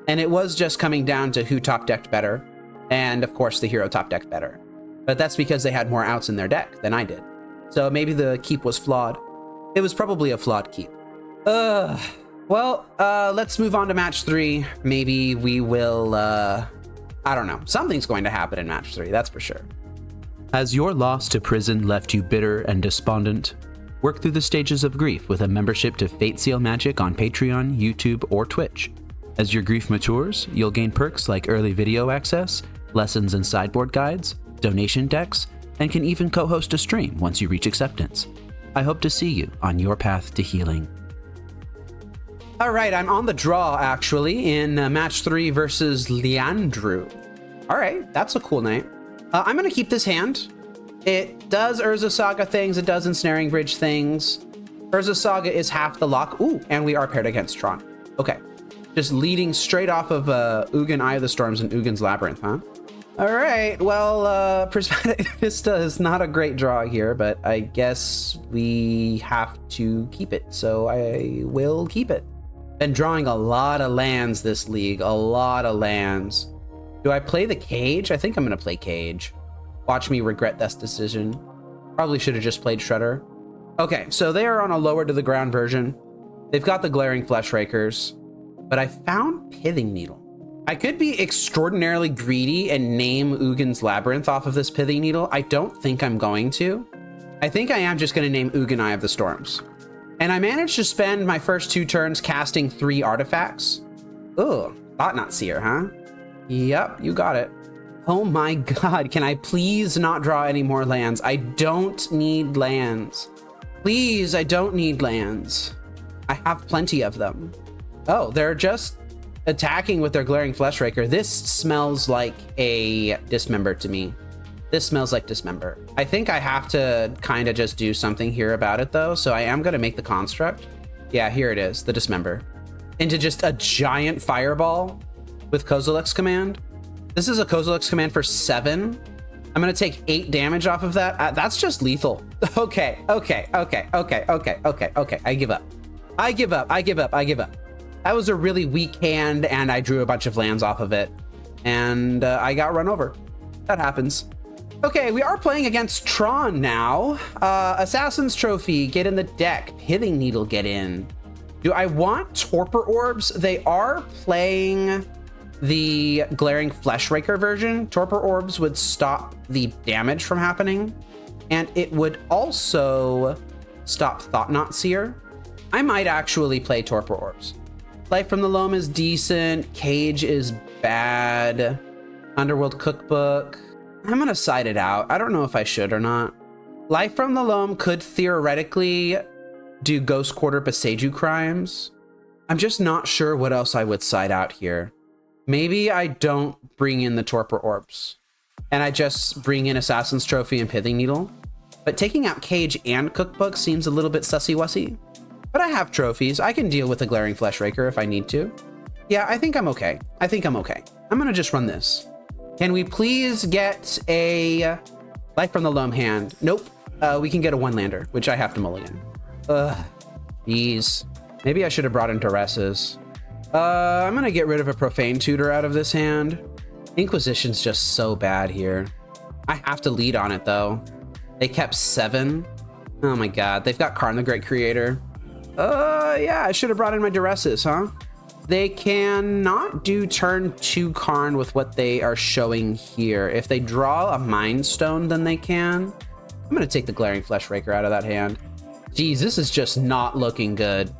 and it was just coming down to who top decked better, and of course the hero top decked better, but that's because they had more outs in their deck than I did. So maybe the keep was flawed. It was probably a flawed keep. Well, let's move on to match 3. Maybe we will, I don't know. Something's going to happen in match 3, that's for sure. Has your loss to prison left you bitter and despondent? Work through the stages of grief with a membership to Fate Seal Magic on Patreon, YouTube, or Twitch. As your grief matures, you'll gain perks like early video access, lessons and sideboard guides, donation decks, and can even co-host a stream once you reach acceptance. I hope to see you on your path to healing. All right, I'm on the draw, actually, in match 3 versus Leandru. All right, that's a cool name. I'm going to keep this hand. It does Urza Saga things. It does Ensnaring Bridge things. Urza Saga is half the lock. Ooh, and we are paired against Tron. Okay, just leading straight off of Ugin Eye of the Storms and Ugin's Labyrinth, huh? All right, well, Prismatic Vista is not a great draw here, but I guess we have to keep it, so I will keep it. Been drawing a lot of lands this league, a lot of lands. Do I play the Cage? I think I'm gonna play Cage. Watch me regret this decision. Probably should have just played Shredder. Okay, so they are on a lower to the ground version. They've got the Glaring Flesh Rakers, but I found Pithing Needle. I could be extraordinarily greedy and name Ugin's Labyrinth off of this Pithing Needle. I don't think I'm going to. I think I am just going to name Ugin Eye of the Storms. And I managed to spend my first 2 turns casting 3 artifacts. Ugh, Thought-Knot Seer, huh? Yep, you got it. Oh my god, can I please not draw any more lands? I don't need lands. Please, I don't need lands. I have plenty of them. Oh, they're just attacking with their Glaring Fleshraker. This smells like a Dismember to me. This smells like Dismember. I think I have to kind of just do something here about it though, so I am going to make the Construct. Yeah, here it is, the Dismember. Into just a giant Fireball with Kozilek's Command. This is a Kozilek's Command for 7. I'm going to take 8 damage off of that. That's just lethal. Okay. I give up. That was a really weak hand, and I drew a bunch of lands off of it, and I got run over. That happens. Okay, we are playing against Tron now. Assassin's Trophy, get in the deck. Pithing Needle, get in. Do I want Torpor Orbs? They are playing the Glaring Fleshraker version. Torpor Orbs would stop the damage from happening, and it would also stop Thought-Knot Seer. I might actually play Torpor Orbs. Life from the Loam is decent. Cage is bad. Underworld Cookbook. I'm gonna side it out. I don't know if I should or not. Life from the Loam could theoretically do Ghost Quarter Beseju Crimes. I'm just not sure what else I would side out here. Maybe I don't bring in the Torpor Orbs and I just bring in Assassin's Trophy and Pithing Needle. But taking out Cage and Cookbook seems a little bit sussy-wussy. But I have trophies. I can deal with the Glaring Fleshraker if I need to. Yeah, I think I'm okay. I'm gonna just run this. Can we please get a Life from the Loam hand? Nope. We can get a 1-lander, which I have to mulligan. Ugh. Jeez. Maybe I should have brought in Duresses. I'm gonna get rid of a Profane Tutor out of this hand. Inquisition's just so bad here. I have to lead on it though. They kept 7. Oh my god. They've got Karn the Great Creator. Yeah, I should have brought in my Duresses, huh? They cannot do turn 2 Karn with what they are showing here. If they draw a Mind Stone, then they can. I'm gonna take the Glaring Fleshraker out of that hand. Geez, this is just not looking good.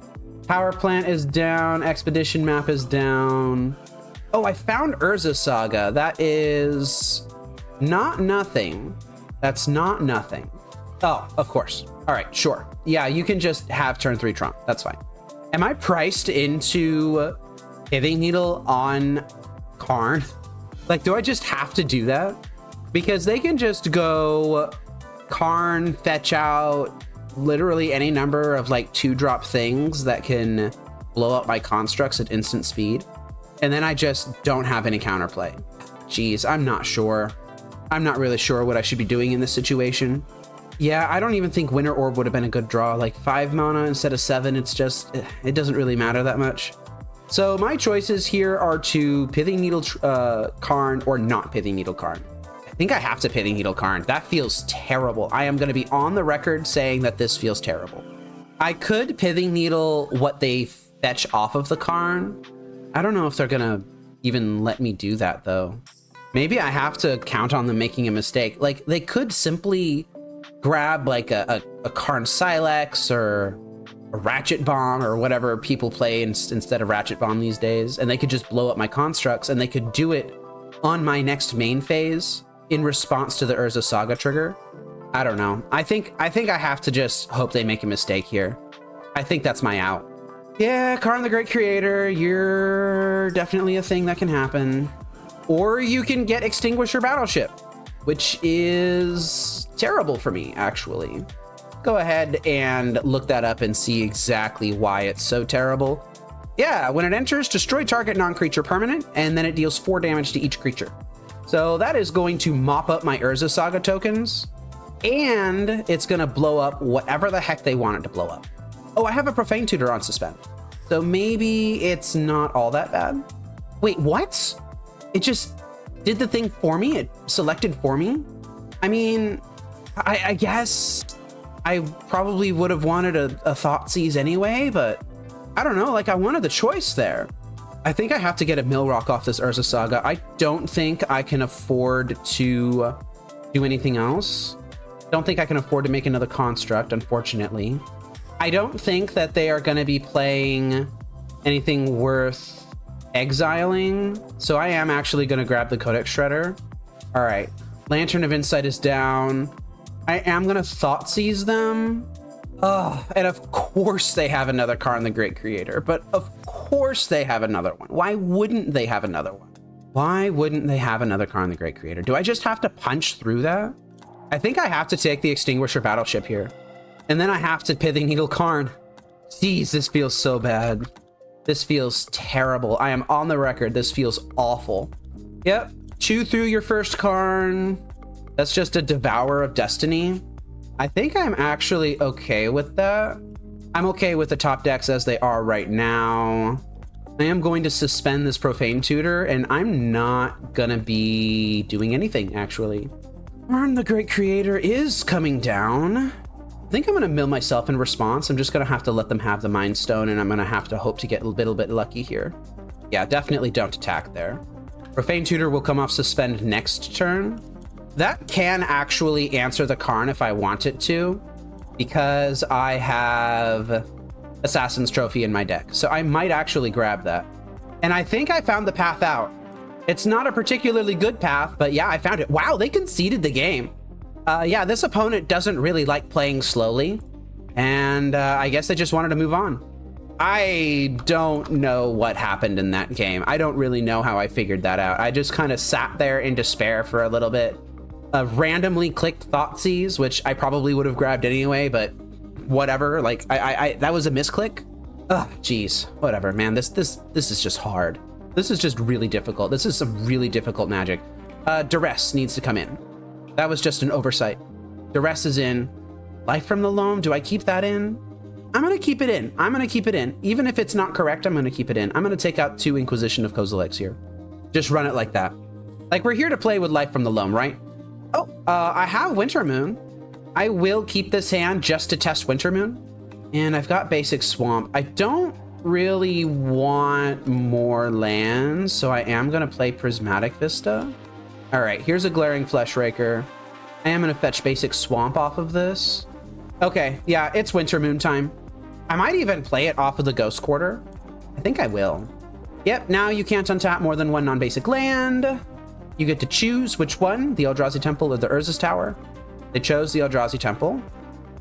Power Plant is down. Expedition Map is down. Oh, I found Urza Saga. That is not nothing. That's not nothing. Oh, of course. All right, sure. Yeah, you can just have turn 3 Trump. That's fine. Am I priced into Pithing Needle on Karn? Like, do I just have to do that? Because they can just go Karn, fetch out literally any number of like 2-drop things that can blow up my constructs at instant speed. And then I just don't have any counterplay. Jeez, I'm not sure. I'm not really sure what I should be doing in this situation. Yeah, I don't even think Winter Orb would have been a good draw. Like 5 mana instead of 7, it's just, it doesn't really matter that much. So my choices here are to Pithing Needle Karn or not Pithing Needle Karn. I think I have to Pithing Needle Karn. That feels terrible. I am going to be on the record saying that this feels terrible. I could Pithing Needle what they fetch off of the Karn. I don't know if they're going to even let me do that though. Maybe I have to count on them making a mistake. Like they could simply grab like a Karn Silex or a Ratchet Bomb or whatever people play instead of Ratchet Bomb these days, and they could just blow up my constructs, and they could do it on my next main phase in response to the Urza Saga trigger. I don't know. I think I have to just hope they make a mistake here. I think that's my out. Yeah, Karn the Great Creator, you're definitely a thing that can happen. Or you can get Extinguisher Battleship, which is terrible for me, actually. Go ahead and look that up and see exactly why it's so terrible. Yeah, when it enters, destroy target non-creature permanent, and then it deals 4 damage to each creature. So that is going to mop up my Urza Saga tokens, and it's gonna blow up whatever the heck they want it to blow up. Oh, I have a Profane Tutor on suspend. So maybe it's not all that bad. Wait, what? It just did the thing for me? It selected for me? I mean, I guess I probably would have wanted a Thoughtseize anyway, but I don't know, like I wanted the choice there. I think I have to get a Millrock off this Urza Saga. I don't think I can afford to do anything else. Don't think I can afford to make another construct, unfortunately. I don't think that they are going to be playing anything worth exiling, so I am actually going to grab the Codex Shredder. All right, Lantern of Insight is down. I am going to Thoughtseize them. Oh, and of course they have another Karn the Great Creator, but of course they have another one. Why wouldn't they have another one? Why wouldn't they have another Karn the Great Creator? Do I just have to punch through that? I think I have to take the Extinguisher Battleship here. And then I have to Pithing Needle Karn. Jeez, this feels so bad. This feels terrible. I am on the record. This feels awful. Yep. Chew through your first Karn. That's just a Devourer of Destiny. I think I'm actually okay with that. I'm okay with the top decks as they are right now. I am going to suspend this Profane Tutor, and I'm not gonna be doing anything, actually. Karn the Great Creator is coming down. think I'm going to mill myself in response. I'm just going to have to let them have the Mind Stone, and I'm going to have to hope to get a little bit lucky here. Yeah, definitely don't attack there. Profane Tutor will come off suspend next turn. That can actually answer the Karn if I want it to, because I have Assassin's Trophy in my deck. So I might actually grab that. And I think I found the path out. It's not a particularly good path, but yeah, I found it. Wow, they conceded the game. Yeah, this opponent doesn't really like playing slowly, and I guess they just wanted to move on. I don't know what happened in that game. I don't really know how I figured that out. I just kind of sat there in despair for a little bit. Randomly clicked Thoughtseize, which I probably would have grabbed anyway, but whatever. Like, I that was a misclick. Ugh, geez, whatever, man. This is just hard. This is just really difficult. This is some really difficult magic. Duress needs to come in. That was just an oversight. Duress is in. Life from the Loam, do I keep that in? I'm gonna keep it in. I'm gonna keep it in. Even if it's not correct, I'm gonna keep it in. I'm gonna take out 2 Inquisition of Kozilek's here. Just run it like that. Like, we're here to play with Life from the Loam, right? Oh, I have Wintermoon. I will keep this hand just to test Wintermoon. And I've got basic Swamp. I don't really want more lands, so I am gonna play Prismatic Vista. All right, here's a Glaring Fleshraker. I am gonna fetch basic Swamp off of this. Okay, yeah, it's Wintermoon time. I might even play it off of the Ghost Quarter. I think I will. Yep, now you can't untap more than 1 non-basic land. You get to choose which one, the Eldrazi Temple or the Urza's Tower. They chose the Eldrazi Temple.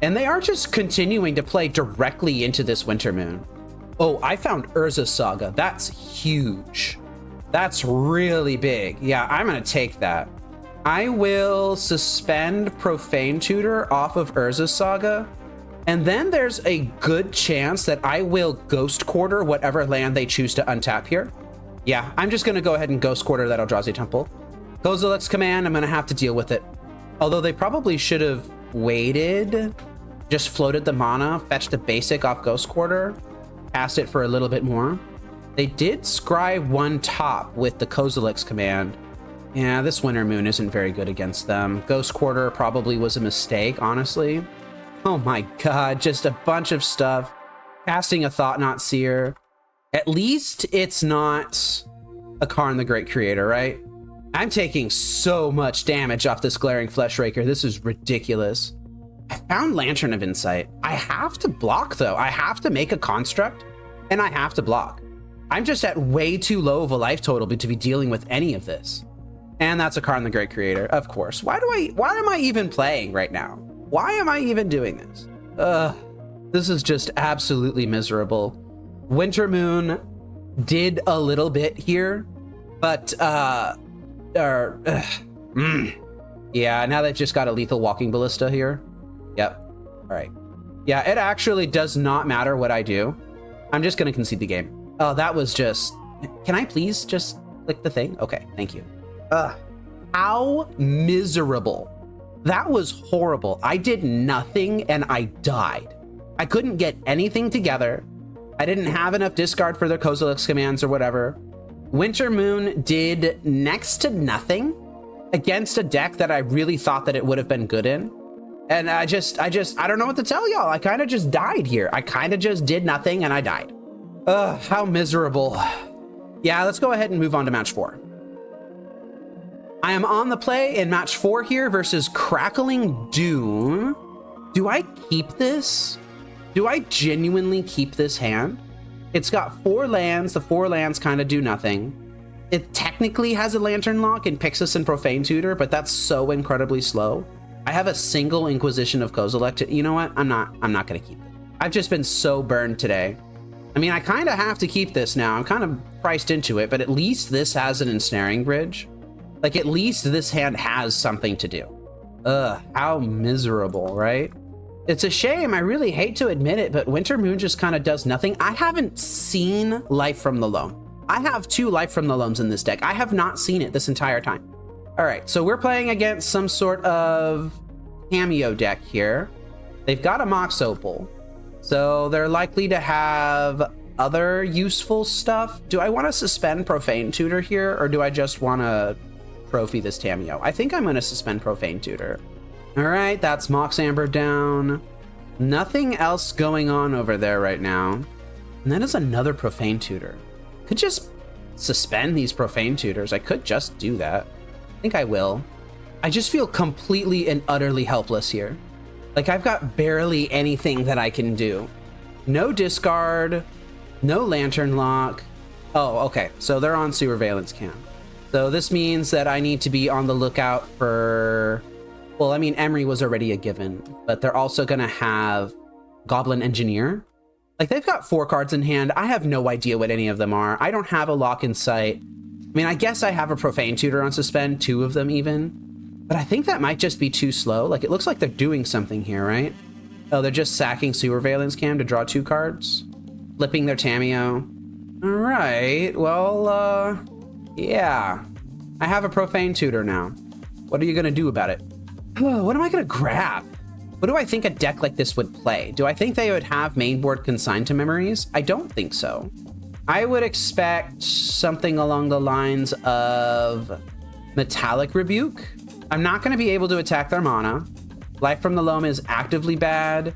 And they are just continuing to play directly into this Wintermoon. Oh, I found Urza's Saga. That's huge. That's really big. Yeah, I'm gonna take that. I will suspend Profane Tutor off of Urza's Saga, and then there's a good chance that I will Ghost Quarter whatever land they choose to untap here. Yeah, I'm just gonna go ahead and Ghost Quarter that Eldrazi Temple. Kozilek's Command, I'm gonna have to deal with it. Although they probably should have waited, just floated the mana, fetched the basic off Ghost Quarter, cast it for a little bit more. They did scry 1 top with the Kozilek's Command. Yeah, this Wintermoon isn't very good against them. Ghost Quarter probably was a mistake, honestly. Oh my god, just a bunch of stuff. Casting a Thought-Knot Seer. At least it's not a Karn the Great Creator, right? I'm taking so much damage off this Glaring Fleshraker. This is ridiculous. I found Lantern of Insight. I have to block, though. I have to make a construct, and I have to block. I'm just at way too low of a life total to be dealing with any of this. And that's a Karn the Great Creator, of course. Why am I even playing right now? Why am I even doing this? This is just absolutely miserable. Wintermoon did a little bit here, but yeah, now they've just got a lethal Walking Ballista here. Yep. All right. Yeah, it actually does not matter what I do. I'm just gonna concede the game. Oh, that was just... Can I please just click the thing? Okay, thank you. How miserable. That was horrible. I did nothing and I died. I couldn't get anything together. I didn't have enough discard for their Kozilek's Commands or whatever. Wintermoon did next to nothing against a deck that I really thought that it would have been good in. And I don't know what to tell y'all. I kind of just died here. I kind of just did nothing and I died. Ugh, how miserable. Yeah, let's go ahead and move on to match 4. I am on the play in match 4 here versus CracklingDoom. Do I keep this? Do I genuinely keep this hand? It's got 4 lands. The 4 lands kind of do nothing. It technically has a Lantern Lock in Pyxis and Profane Tutor, but that's so incredibly slow. I have a single Inquisition of Kozilek. You know what? I'm not gonna keep it. I've just been so burned today. I mean, I kind of have to keep this now. I'm kind of priced into it, but at least this has an Ensnaring Bridge. Like, at least this hand has something to do. Ugh, how miserable, right? It's a shame. I really hate to admit it, but Wintermoon just kind of does nothing. I haven't seen Life from the Loam. I have 2 Life from the Loams in this deck. I have not seen it this entire time. All right, so we're playing against some sort of cameo deck here. They've got a Mox Opal, so they're likely to have other useful stuff. Do I want to suspend Profane Tutor here, or do I just want to trophy this Tameo? I think I'm going to suspend Profane Tutor. All right, that's Mox Amber down. Nothing else going on over there right now. And that is another Profane Tutor. Could just suspend these Profane Tutors. I could just do that. I think I will. I just feel completely and utterly helpless here. Like, I've got barely anything that I can do. No discard, no Lantern Lock. Oh, okay. So they're on Surveillance Cam. So this means that I need to be on the lookout for... Well, I mean, Emery was already a given, but they're also going to have Goblin Engineer. Like, they've got 4 cards in hand. I have no idea what any of them are. I don't have a Lock in Sight. I mean, I guess I have a Profane Tutor on Suspend, 2 of them even. But I think that might just be too slow. Like, it looks like they're doing something here, right? Oh, they're just sacking Surveillance Cam to draw 2 cards? Flipping their Tamiyo. All right, well, yeah. I have a Profane Tutor now. What are you going to do about it? What am I going to grab? What do I think a deck like this would play? Do I think they would have mainboard Consigned to Memories? I don't think so. I would expect something along the lines of Metallic Rebuke. I'm not going to be able to attack their mana. Life from the Loam is actively bad.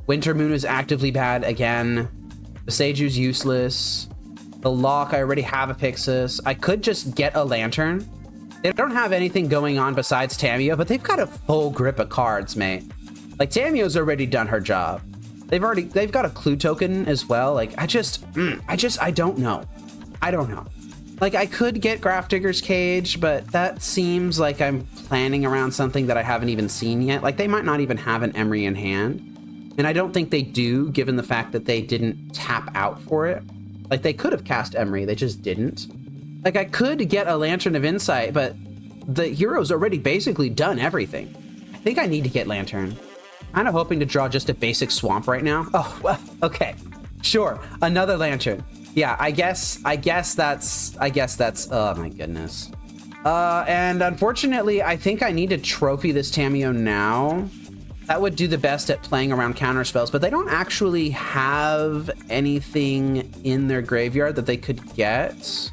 Winter Moon is actively bad again. The Seiju's useless. The Lock, I already have a Pyxis. I could just get a Lantern. They don't have anything going on besides Tamiyo, but they've got a full grip of cards, mate. Like, Tamiyo's already done her job. They've got a Clue Token as well. Like, I don't know. I don't know. Like, I could get Grafdigger's Cage, but that seems like I'm planning around something that I haven't even seen yet. Like, they might not even have an Emery in hand. And I don't think they do, given the fact that they didn't tap out for it. Like, they could have cast Emery, they just didn't. Like, I could get a Lantern of Insight, but the hero's already basically done everything. I think I need to get Lantern. Kind of hoping to draw just a basic Swamp right now. Oh, well, okay. Sure, another Lantern. Yeah, I guess that's, oh my goodness. And unfortunately, I think I need to trophy this Tamiyo now. That would do the best at playing around counter spells, but they don't actually have anything in their graveyard that they could get.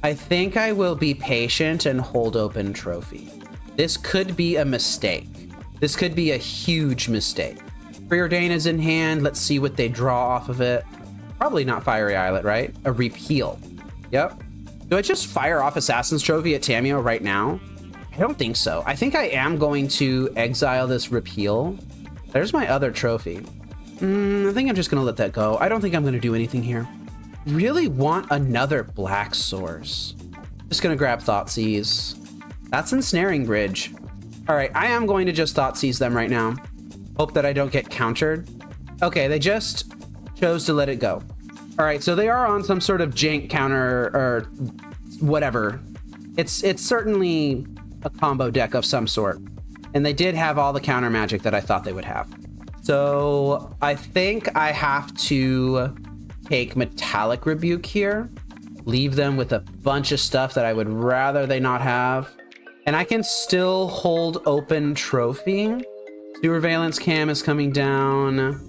I think I will be patient and hold open trophy. This could be a mistake. This could be a huge mistake. Preordain is in hand. Let's see what they draw off of it. Probably not Fiery Islet, right? A Repeal. Yep. Do I just fire off Assassin's Trophy at Tamiyo right now? I don't think so. I think I am going to exile this Repeal. There's my other trophy. I think I'm just going to let that go. I don't think I'm going to do anything here. Really want another black source. Just going to grab Thoughtseize. That's Ensnaring Bridge. All right, I am going to just Thoughtseize them right now. Hope that I don't get countered. Okay, they just chose to let it go. All right, so they are on some sort of jank counter or whatever. It's certainly a combo deck of some sort. And they did have all the counter magic that I thought they would have. So I think I have to take Metallic Rebuke here, leave them with a bunch of stuff that I would rather they not have. And I can still hold open trophy. Surveillance Cam is coming down.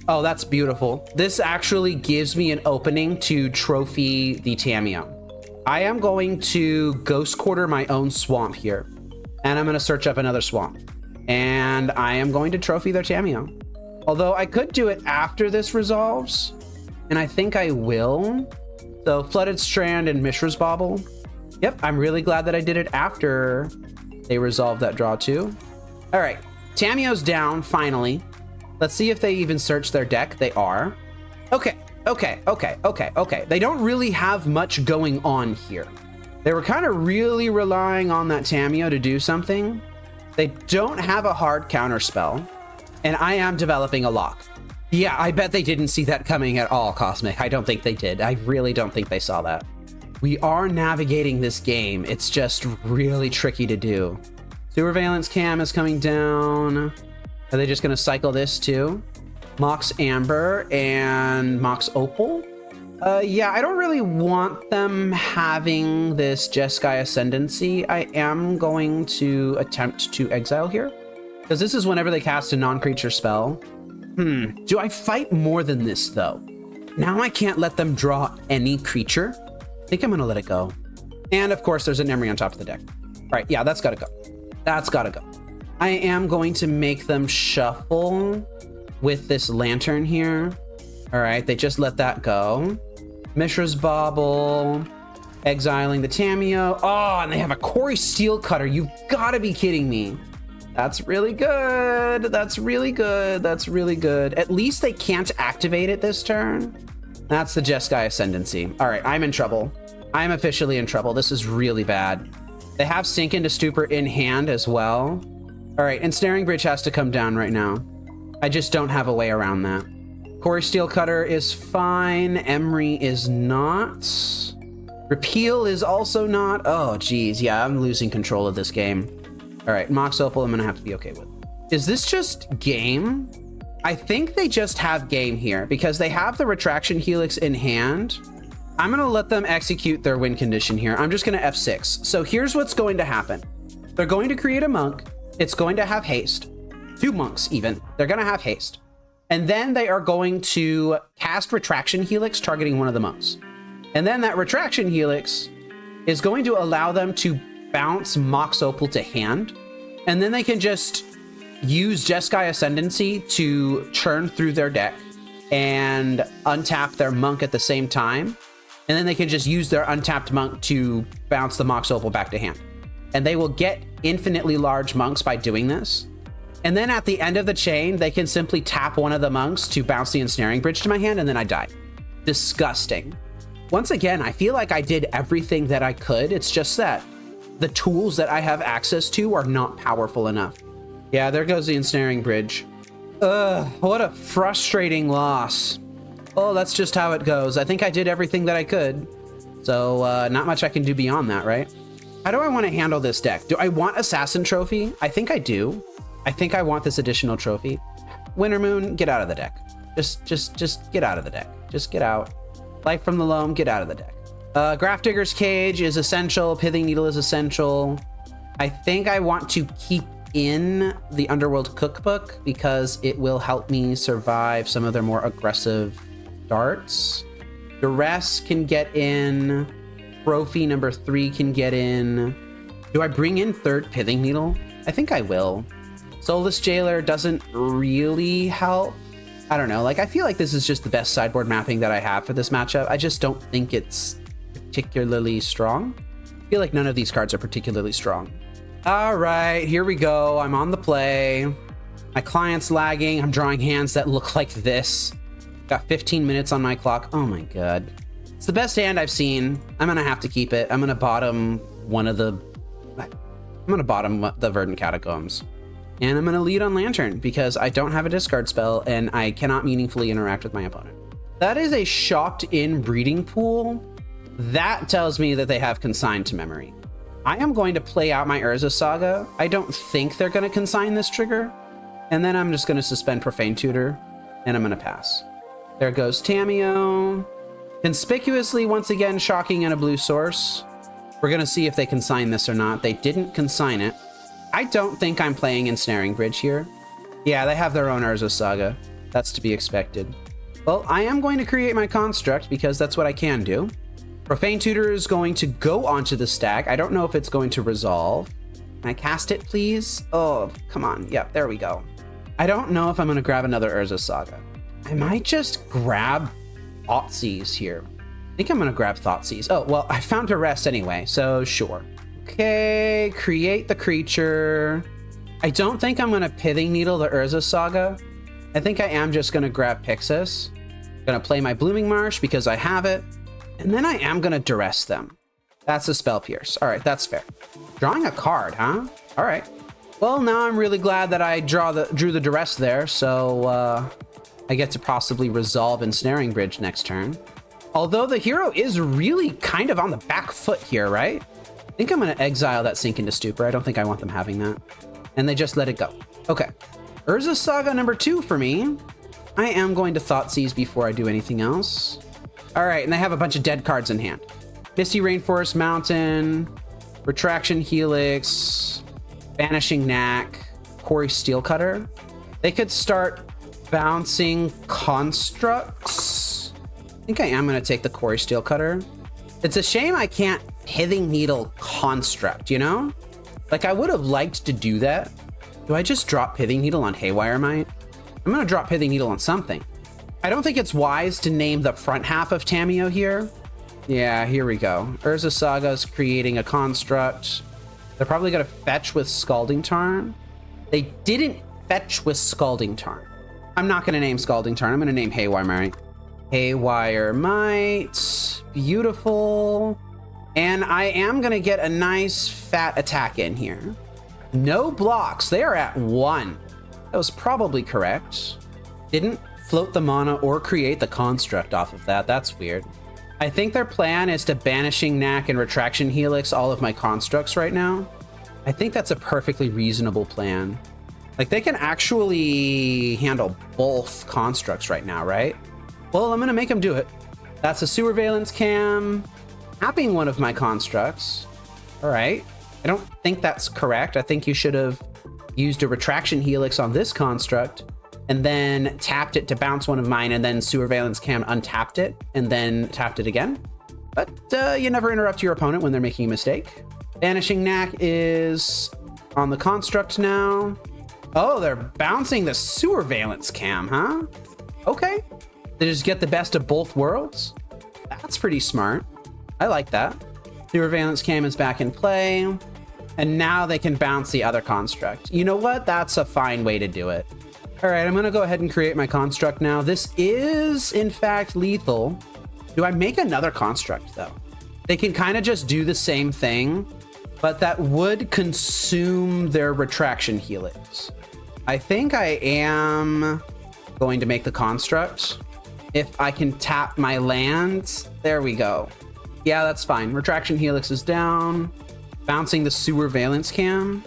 Oh, that's beautiful. This actually gives me an opening to trophy the Tamiyo. I am going to Ghost Quarter my own Swamp here. And I'm going to search up another Swamp. And I am going to trophy their Tamiyo. Although I could do it after this resolves. And I think I will. So Flooded Strand and Mishra's Bauble. Yep, I'm really glad that I did it after they resolved that draw too. All right, Tamiyo's down, finally. Let's see if they even search their deck. They are. Okay. They don't really have much going on here. They were kind of really relying on that Tamiyo to do something. They don't have a hard counter spell, and I am developing a Lock. Yeah, I bet they didn't see that coming at all, Cosmic. I don't think they did. I really don't think they saw that. We are navigating this game. It's just really tricky to do. Surveillance Cam is coming down. Are they just going to cycle this too? Mox Amber and Mox Opal? Yeah, I don't really want them having this Jeskai Ascendancy. I am going to attempt to exile here, because this is whenever they cast a non-creature spell. Do I fight more than this, though? Now I can't let them draw any creature. I think I'm going to let it go. And, of course, there's an Emery on top of the deck. All right, yeah, that's got to go. That's got to go. I am going to make them shuffle with this lantern here. All right, they just let that go. Mishra's Bauble, exiling the Tamiyo. Oh, and they have a Quarry Steelcutter. You've got to be kidding me. That's really good. That's really good. That's really good. At least they can't activate it this turn. That's the Jeskai Ascendancy. All right, I'm in trouble. I'm officially in trouble. This is really bad. They have Sink into Stupor in hand as well. All right, Ensnaring Bridge has to come down right now. I just don't have a way around that. Quarry Steelcutter is fine. Emery is not. Repeal is also not. Oh, geez. Yeah, I'm losing control of this game. All right, Mox Opal, I'm going to have to be okay with. Is this just game? I think they just have game here because they have the Retraction Helix in hand. I'm going to let them execute their win condition here. I'm just going to F6. So here's what's going to happen. They're going to create a monk. It's going to have haste. 2 monks even. They're going to have haste. And then they are going to cast Retraction Helix targeting one of the monks. And then that Retraction Helix is going to allow them to bounce Mox Opal to hand. And then they can just use Jeskai Ascendancy to churn through their deck and untap their monk at the same time. And then they can just use their untapped monk to bounce the Mox Opal back to hand. And they will get infinitely large monks by doing this. And then at the end of the chain, they can simply tap one of the monks to bounce the Ensnaring Bridge to my hand, and then I die. Disgusting. Once again, I feel like I did everything that I could. It's just that the tools that I have access to are not powerful enough. Yeah, there goes the Ensnaring Bridge. Ugh, what a frustrating loss. Oh, that's just how it goes. I think I did everything that I could. So not much I can do beyond that, right? How do I want to handle this deck? Do I want Assassin Trophy? I think I do. I think I want this additional trophy. Winter Moon, get out of the deck. Just get out of the deck. Just get out. Life from the Loam, get out of the deck. Graph Digger's Cage is essential. Pithing Needle is essential. I think I want to keep in the Underworld Cookbook because it will help me survive some of their more aggressive darts. Duress can get in. Trophy number 3 can get in. Do I bring in 3rd Pithing Needle? I think I will. Soulless Jailer doesn't really help. I don't know. Like, I feel like this is just the best sideboard mapping that I have for this matchup. I just don't think it's particularly strong. I feel like none of these cards are particularly strong. All right, here we go. I'm on the play. My client's lagging. I'm drawing hands that look like this. Got 15 minutes on my clock. Oh my God. It's the best hand I've seen. I'm gonna have to keep it. I'm gonna bottom the Verdant Catacombs. And I'm gonna lead on Lantern because I don't have a discard spell and I cannot meaningfully interact with my opponent. That is a shocked-in Breeding Pool. That tells me that they have Consigned to Memory. I am going to play out my Urza Saga. I don't think they're gonna consign this trigger. And then I'm just gonna suspend Profane Tutor and I'm gonna pass. There goes Tamiyo. Conspicuously, once again, shocking in a blue source. We're gonna see if they consign this or not. They didn't consign it. I don't think I'm playing Ensnaring Bridge here. Yeah, they have their own Urza Saga. That's to be expected. Well, I am going to create my construct because that's what I can do. Profane Tutor is going to go onto the stack. I don't know if it's going to resolve. Can I cast it, please? Oh, come on. Yep, there we go. I don't know if I'm going to grab another Urza Saga. I might just grab Thoughtseize here. I think I'm going to grab Thoughtseize. Oh, well, I found a rest anyway, so sure. Okay, create the creature. I don't think I'm going to Pithing Needle the Urza Saga. I think I am just going to grab Pyxis. Going to play my Blooming Marsh because I have it. And then I am going to Duress them. That's a Spell Pierce. All right, that's fair. Drawing a card, huh? All right. Well, now I'm really glad that I drew the Duress there, so I get to possibly resolve Ensnaring Bridge next turn. Although the hero is really kind of on the back foot here, right? I think I'm going to exile that Sink into Stupor. I don't think I want them having that. And they just let it go. Okay. Urza Saga number 2 for me. I am going to Thoughtseize before I do anything else. All right, and they have a bunch of dead cards in hand. Misty Rainforest Mountain, Retraction Helix, Vanishing Knack, Quarry Steelcutter. They could start bouncing constructs. I think I am going to take the Quarry Steelcutter. It's a shame I can't Pithing Needle construct, you know? Like, I would have liked to do that. Do I just drop Pithing Needle on Haywire Might? I'm gonna drop Pithing Needle on something. I don't think it's wise to name the front half of Tamiyo here. Yeah, here we go. Urza Saga's creating a construct. They're probably gonna fetch with Scalding Tarn. They didn't fetch with Scalding Tarn. I'm not gonna name Scalding Tarn. I'm gonna name Haywire Might. Haywire Might. Beautiful. And I am gonna get a nice fat attack in here. No blocks. They are at 1. That was probably correct. Didn't float the mana or create the construct off of that. That's weird. I think their plan is to Banishing Knack and Retraction Helix all of my constructs right now. I think that's a perfectly reasonable plan. Like, they can actually handle both constructs right now, right? Well, I'm gonna make them do it. That's a Sewer Valence Cam, tapping one of my constructs. All right. I don't think that's correct. I think you should have used a Retraction Helix on this construct and then tapped it to bounce one of mine, and then Sewer Valence Cam untapped it and then tapped it again. But you never interrupt your opponent when they're making a mistake. Banishing Knack is on the construct now. Oh, they're bouncing the Sewer Valence Cam, huh? Okay. They just get the best of both worlds. That's pretty smart. I like that. Sewer Valence Cam is back in play. And now they can bounce the other construct. You know what? That's a fine way to do it. All right, I'm going to go ahead and create my construct now. This is, in fact, lethal. Do I make another construct, though? They can kind of just do the same thing, but that would consume their Retraction Helix. I think I am going to make the construct. If I can tap my lands, there we go. Yeah, that's fine. Retraction Helix is down. Bouncing the Sewer Valence Cam.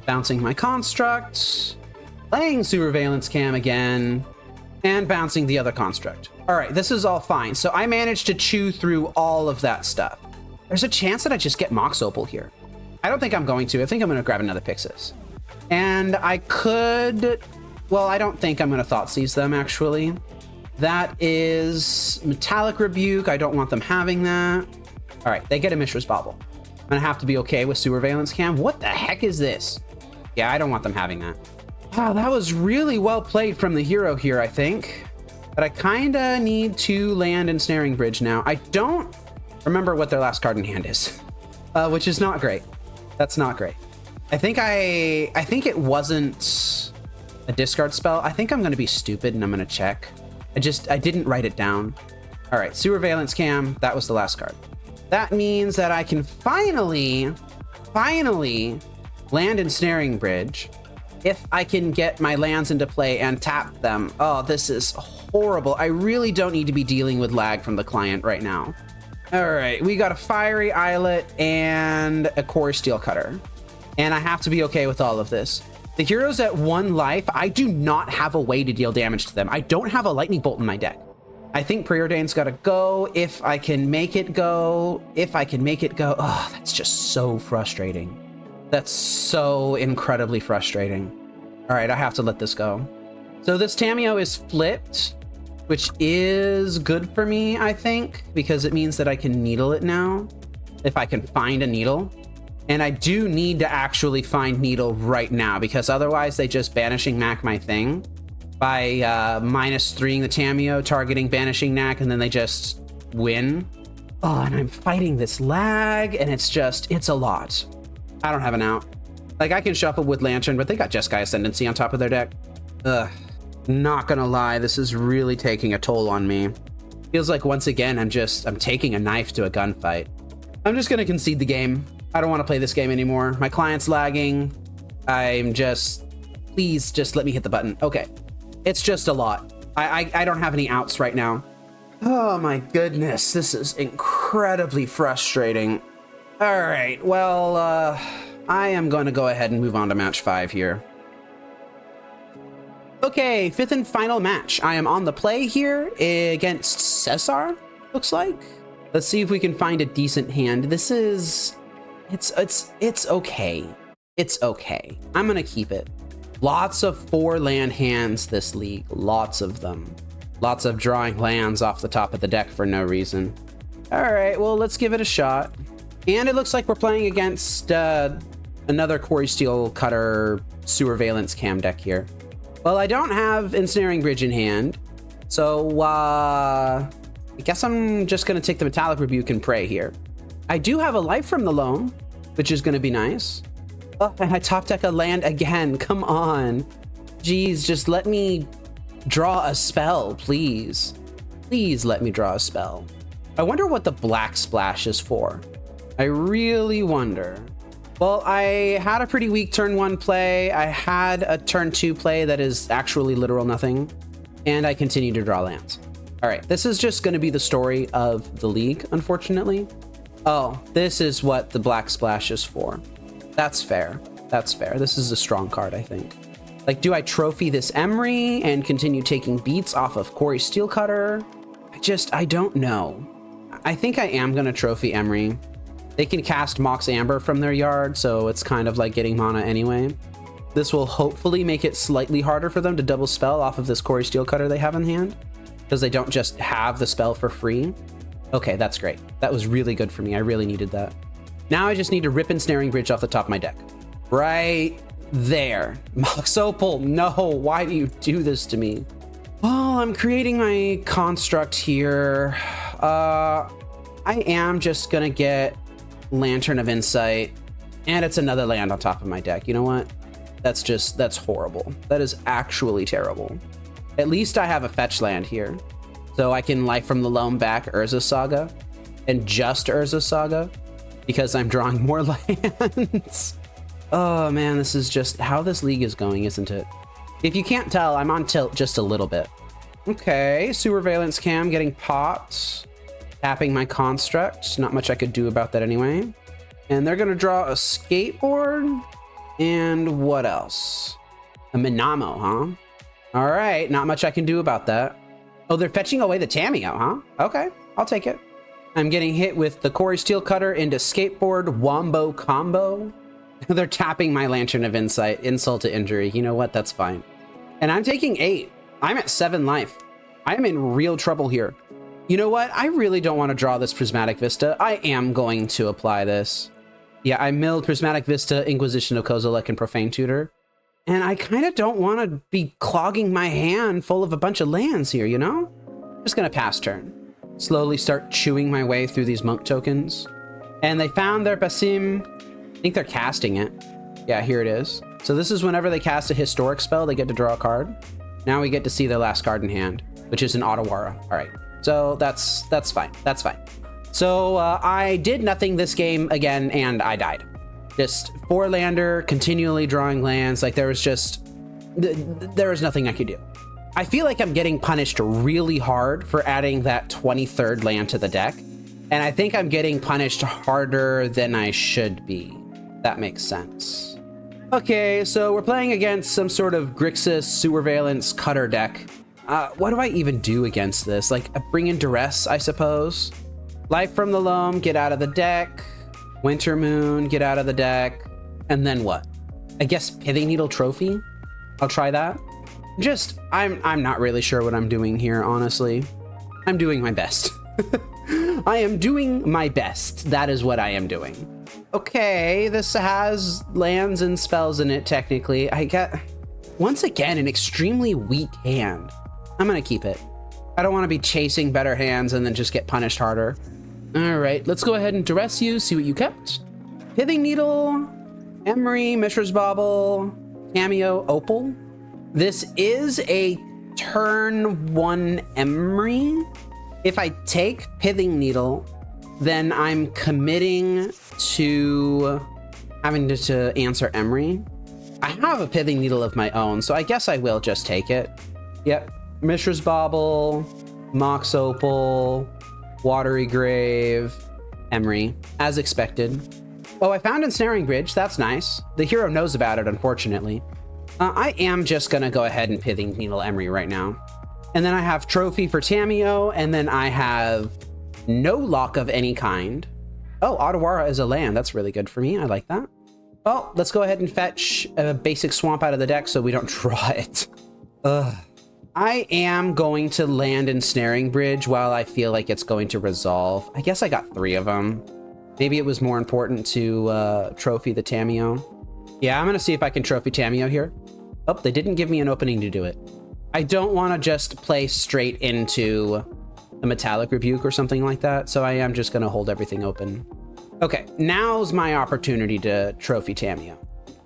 Bouncing my construct. Playing Sewer Valence Cam again. And bouncing the other construct. All right, this is all fine. So I managed to chew through all of that stuff. There's a chance that I just get Mox Opal here. I don't think I'm going to. I think I'm going to grab another Pyxis. And I could... Well, I don't think I'm going to Thoughtseize them, actually. That is Metallic Rebuke. I don't want them having that. All right, they get a Mishra's Bauble. I'm going to have to be okay with Sewer Valence Cam. What the heck is this? Yeah, I don't want them having that. Wow, that was really well played from the hero here, I think. But I kind of need to land Ensnaring Bridge now. I don't remember what their last card in hand is, which is not great. That's not great. I think it wasn't a discard spell. I think I'm going to be stupid and I'm going to check. I didn't write it down. All right, Sewer Valence Cam, that was the last card. That means that I can finally land Ensnaring Bridge if I can get my lands into play and tap them. Oh, this is horrible. I really don't need to be dealing with lag from the client right now. All right, we got a Fiery Islet and a Core Steel Cutter. And I have to be okay with all of this. The heroes at 1 life, I do not have a way to deal damage to them. I don't have a Lightning Bolt in my deck. I think Preordained's got to go if I can make it go. Oh, that's just so frustrating. That's so incredibly frustrating. All right, I have to let this go. So this Tamiyo is flipped, which is good for me, I think, because it means that I can needle it now if I can find a needle. And I do need to actually find needle right now, because otherwise they just Banishing Knack my thing by -3ing the Tamiyo, targeting Banishing Knack, and then they just win. Oh, and I'm fighting this lag, and it's a lot. I don't have an out. Like, I can shuffle with Lantern, but they got Jeskai Ascendancy on top of their deck. Ugh. Not gonna lie, this is really taking a toll on me. Feels like once again, I'm taking a knife to a gunfight. I'm just gonna concede the game. I don't want to play this game anymore. My client's lagging. Please just let me hit the button. Okay. It's just a lot. I don't have any outs right now. Oh my goodness. This is incredibly frustrating. All right. Well, I am going to go ahead and move on to match 5 here. Okay, 5th and final match. I am on the play here against Cesar, looks like. Let's see if we can find a decent hand. This is... It's okay. It's okay. I'm gonna keep it. Lots of 4 land hands this league. Lots of them. Lots of drawing lands off the top of the deck for no reason. All right, well, let's give it a shot. And it looks like we're playing against another Core Steel Cutter Sewer Valence Cam deck here. Well, I don't have Ensnaring Bridge in hand, so I guess I'm just going to take the Metallic Rebuke and pray here. I do have a Life from the Loam, which is going to be nice. Oh, and I top deck a land again. Come on. Jeez, just let me draw a spell, please. Please let me draw a spell. I wonder what the Black Splash is for. I really wonder. Well, I had a pretty weak turn 1 play. I had a turn 2 play that is actually literal nothing. And I continue to draw lands. All right, this is just going to be the story of the league, unfortunately. Oh, this is what the Black Splash is for. That's fair. That's fair. This is a strong card, I think. Like, do I trophy this Emery and continue taking beats off of Quarry Steelcutter? I don't know. I think I am going to trophy Emery. They can cast Mox Amber from their yard, so it's kind of like getting mana anyway. This will hopefully make it slightly harder for them to double spell off of this Quarry Steelcutter they have in hand, because they don't just have the spell for free. Okay, that's great. That was really good for me. I really needed that. Now I just need to rip Ensnaring Bridge off the top of my deck. Right there. Mox Opal, no, why do you do this to me? Well, I'm creating my construct here. I am just gonna get Lantern of Insight, and it's another land on top of my deck. You know what? That's horrible. That is actually terrible. At least I have a fetch land here, so I can Life from the Loam back Urza Saga, and just Urza Saga, because I'm drawing more lands. Oh man, this is just how this league is going, isn't it? If you can't tell, I'm on tilt just a little bit. Okay, Sewer Valence Cam getting popped. Tapping my construct. Not much I could do about that anyway. And they're gonna draw a Skateboard. And what else? A Minamo, huh? All right, not much I can do about that. Oh, they're fetching away the Tamiyo, huh? Okay, I'll take it. I'm getting hit with the Quarry Steelcutter into Skateboard Wombo combo. They're tapping my Lantern of Insight. Insult to injury. You know what? That's fine. And I'm taking 8. I'm at 7 life. I am in real trouble here. You know what? I really don't want to draw this Prismatic Vista. I am going to apply this. Yeah, I milled Prismatic Vista, Inquisition of Kozilek, and Profane Tutor. And I kind of don't want to be clogging my hand full of a bunch of lands here, you know? Just going to pass turn. Slowly start chewing my way through these monk tokens. And they found their Basim. I think they're casting it. Yeah, here it is. So this is whenever they cast a historic spell, they get to draw a card. Now we get to see their last card in hand, which is an Otawara. All right. So that's fine. That's fine. So I did nothing this game again, and I died. Just 4-lander, continually drawing lands. Like there was nothing I could do. I feel like I'm getting punished really hard for adding that 23rd land to the deck. And I think I'm getting punished harder than I should be. That makes sense. Okay, so we're playing against some sort of Grixis Sewer Valence Cutter deck. What do I even do against this? Like, bring in Duress, I suppose. Life from the Loam, get out of the deck. Winter Moon, get out of the deck. And then what? I guess Pithing Needle Trophy? I'll try that. I'm not really sure what I'm doing here, honestly. I'm doing my best. I am doing my best. That is what I am doing. Okay, this has lands and spells in it, technically. I get, once again, an extremely weak hand. I'm gonna keep it. I don't want to be chasing better hands and then just get punished harder. All right, let's go ahead and Duress you, see what you kept. Pithing Needle, Emery, Mishra's Bauble, Cameo, Opal. This is a turn 1 Emery. If I take Pithing Needle, then I'm committing to having to answer Emery. I have a Pithing Needle of my own, so I guess I will just take it. Yep. Mishra's Bauble, Mox Opal, Watery Grave, Emery, as expected. Oh, I found Ensnaring Bridge. That's nice. The hero knows about it, unfortunately. I am just gonna go ahead and Pithing Needle Emery right now. And then I have Trophy for Tamiyo, and then I have no lock of any kind. Oh, Otawara is a land. That's really good for me. I like that. Well, let's go ahead and fetch a basic swamp out of the deck so we don't draw it. Ugh. I am going to land Ensnaring Bridge while I feel like it's going to resolve. I guess I got 3 of them. Maybe it was more important to trophy the Tamiyo. Yeah, I'm going to see if I can trophy Tamiyo here. Oh, they didn't give me an opening to do it. I don't want to just play straight into a Metallic Rebuke or something like that, so I am just going to hold everything open. Okay, now's my opportunity to Trophy Tamiyo.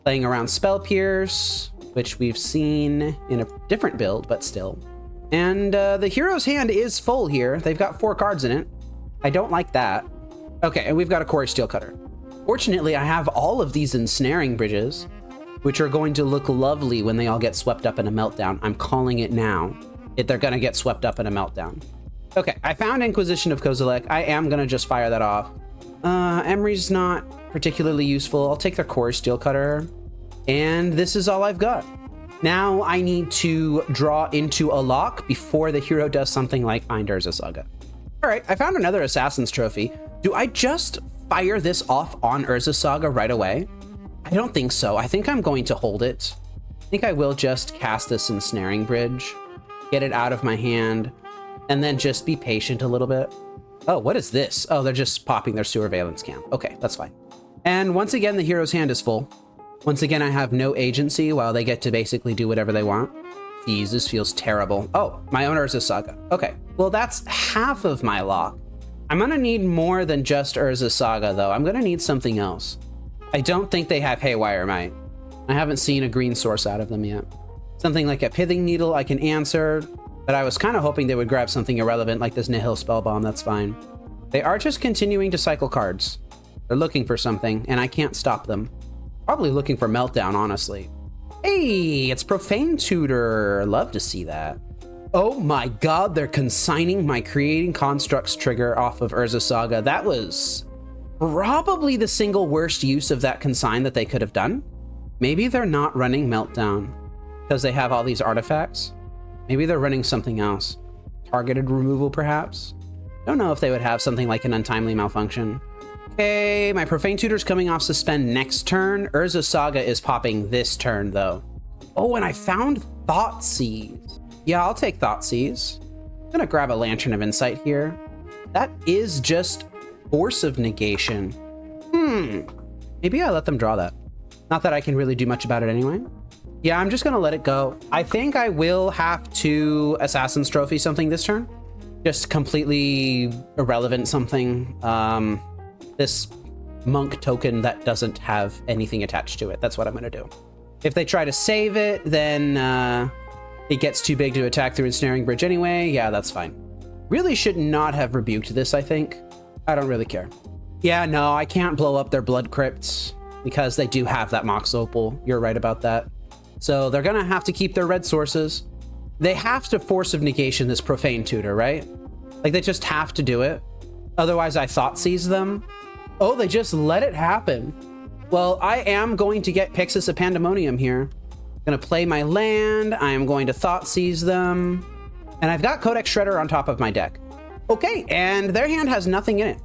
Playing around Spell Pierce, which we've seen in a different build, but still. And the hero's hand is full here. They've got 4 cards in it. I don't like that. Okay, and we've got a Quarry Steelcutter. Fortunately, I have all of these Ensnaring Bridges, which are going to look lovely when they all get swept up in a Meltdown. I'm calling it now. They're going to get swept up in a Meltdown. Okay, I found Inquisition of Kozilek. I am going to just fire that off. Emery's not particularly useful. I'll take their Quarry Steelcutter. And this is all I've got. Now I need to draw into a lock before the hero does something like find Urza Saga. All right, I found another Assassin's Trophy. Do I just fire this off on Urza Saga right away? I don't think so. I think I'm going to hold it. I think I will just cast this Ensnaring Bridge, get it out of my hand, and then just be patient a little bit. Oh, what is this? Oh, they're just popping their Surveillance Cam. Okay, that's fine. And once again, the hero's hand is full. Once again, I have no agency while they get to basically do whatever they want. Jeez, this feels terrible. Oh, my own Urza Saga. Okay, well, that's half of my lock. I'm gonna need more than just Urza Saga, though. I'm gonna need something else. I don't think they have Haywire Might. I haven't seen a green source out of them yet. Something like a Pithing Needle I can answer, but I was kind of hoping they would grab something irrelevant like this Nihil Spellbomb. That's fine. They are just continuing to cycle cards. They're looking for something, and I can't stop them. Probably looking for Meltdown, honestly. Hey, it's Profane Tutor. Love to see that. Oh my god, they're consigning my Creating Constructs trigger off of Urza Saga. That was probably the single worst use of that consign that they could have done. Maybe they're not running Meltdown because they have all these artifacts. Maybe they're running something else. Targeted removal, perhaps? Don't know if they would have something like an Untimely Malfunction. Okay, my Profane Tutor's coming off suspend next turn. Urza Saga is popping this turn, though. Oh, and I found Thoughtseize. Yeah, I'll take Thoughtseize. I'm gonna grab a Lantern of Insight here. That is just Force of Negation. Maybe I let them draw that. Not that I can really do much about it anyway. Yeah, I'm just gonna let it go. I think I will have to Assassin's Trophy something this turn. Just completely irrelevant something. This monk token that doesn't have anything attached to it. That's what I'm gonna do. If they try to save it, then it gets too big to attack through Ensnaring Bridge anyway. Yeah, that's fine. Really should not have rebuked this, I think. I don't really care. Yeah, no, I can't blow up their Blood Crypts because they do have that Mox Opal. You're right about that. So they're gonna have to keep their red sources. They have to Force of Negation this Profane Tutor, right? Like, they just have to do it. Otherwise, I Thoughtseize them. Oh, they just let it happen. Well, I am going to get Pyxis of Pandemonium here. I'm gonna play my land. I am going to Thoughtseize them. And I've got Codex Shredder on top of my deck. Okay, and their hand has nothing in it.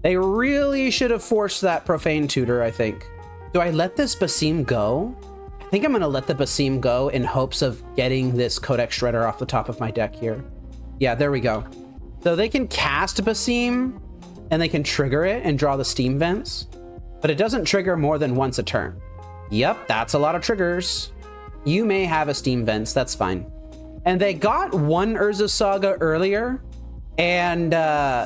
They really should have forced that Profane Tutor, I think. Do I let this Basim go? I think I'm gonna let the Basim go in hopes of getting this Codex Shredder off the top of my deck here. Yeah, there we go. So they can cast Basim, and they can trigger it and draw the Steam Vents, but it doesn't trigger more than once a turn. Yep, that's a lot of triggers. You may have a Steam Vents, that's fine. And they got one Urza Saga earlier, and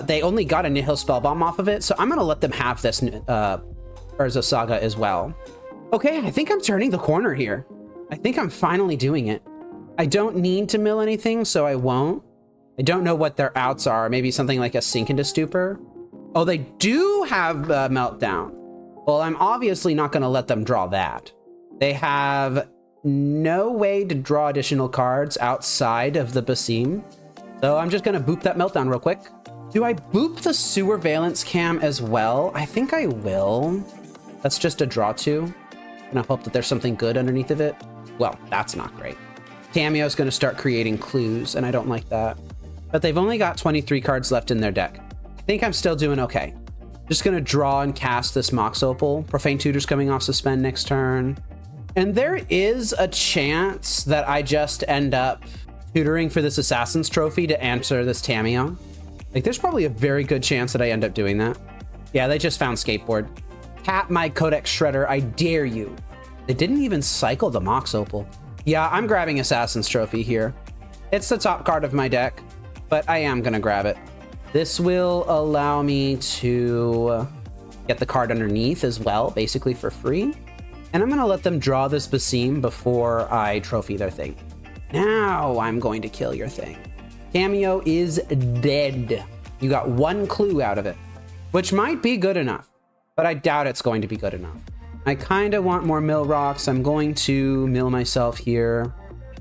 they only got a Nihil Spellbomb off of it, so I'm gonna let them have this Urza Saga as well. Okay, I think I'm turning the corner here. I think I'm finally doing it. I don't need to mill anything, so I won't. I don't know what their outs are. Maybe something like a Sink into Stupor. Oh, they do have Meltdown. Well, I'm obviously not going to let them draw that. They have no way to draw additional cards outside of the Basim. So I'm just going to boop that Meltdown real quick. Do I boop the Surveillance Cam as well? I think I will. That's just a draw two. And I hope that there's something good underneath of it. Well, that's not great. Tamiyo's going to start creating clues, and I don't like that. But they've only got 23 cards left in their deck. I think I'm still doing okay. Just gonna draw and cast this Mox Opal. Profane Tutor's coming off suspend next turn. And there is a chance that I just end up tutoring for this Assassin's Trophy to answer this Tamiyo. Like, there's probably a very good chance that I end up doing that. Yeah, they just found Skateboard. Tap my Codex Shredder, I dare you. They didn't even cycle the Mox Opal. Yeah, I'm grabbing Assassin's Trophy here. It's the top card of my deck, but I am going to grab it. This will allow me to get the card underneath as well, basically for free. And I'm going to let them draw this Basim before I trophy their thing. Now I'm going to kill your thing. Cameo is dead. You got one clue out of it, which might be good enough, but I doubt it's going to be good enough. I kind of want more mill rocks. I'm going to mill myself here.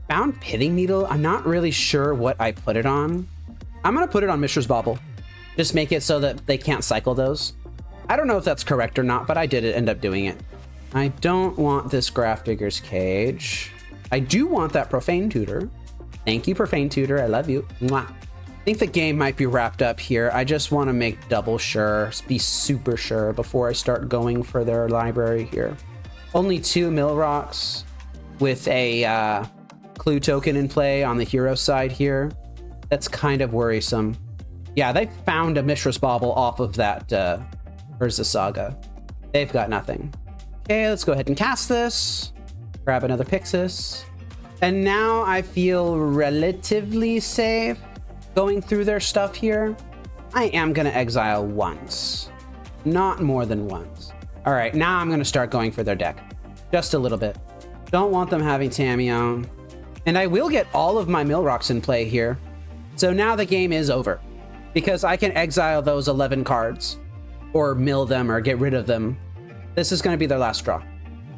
Found Pithing Needle. I'm not really sure what I put it on. I'm going to put it on Mishra's Bauble. Just make it so that they can't cycle those. I don't know if that's correct or not, but I did end up doing it. I don't want this Grafdigger's Cage. I do want that Profane Tutor. Thank you, Profane Tutor. I love you. Mwah. I think the game might be wrapped up here. I just want to make double sure, be super sure before I start going for their library here. Only 2 mill rocks with a clue token in play on the hero side here. That's kind of worrisome. Yeah, they found a Mishra's Bauble off of that Urza Saga. They've got nothing. Okay, let's go ahead and cast this. Grab another Pyxis. And now I feel relatively safe going through their stuff here. I am going to exile once. Not more than once. All right, now I'm going to start going for their deck. Just a little bit. Don't want them having Tamiyo. And I will get all of my mill rocks in play here. So now the game is over. Because I can exile those 11 cards. Or mill them or get rid of them. This is going to be their last draw.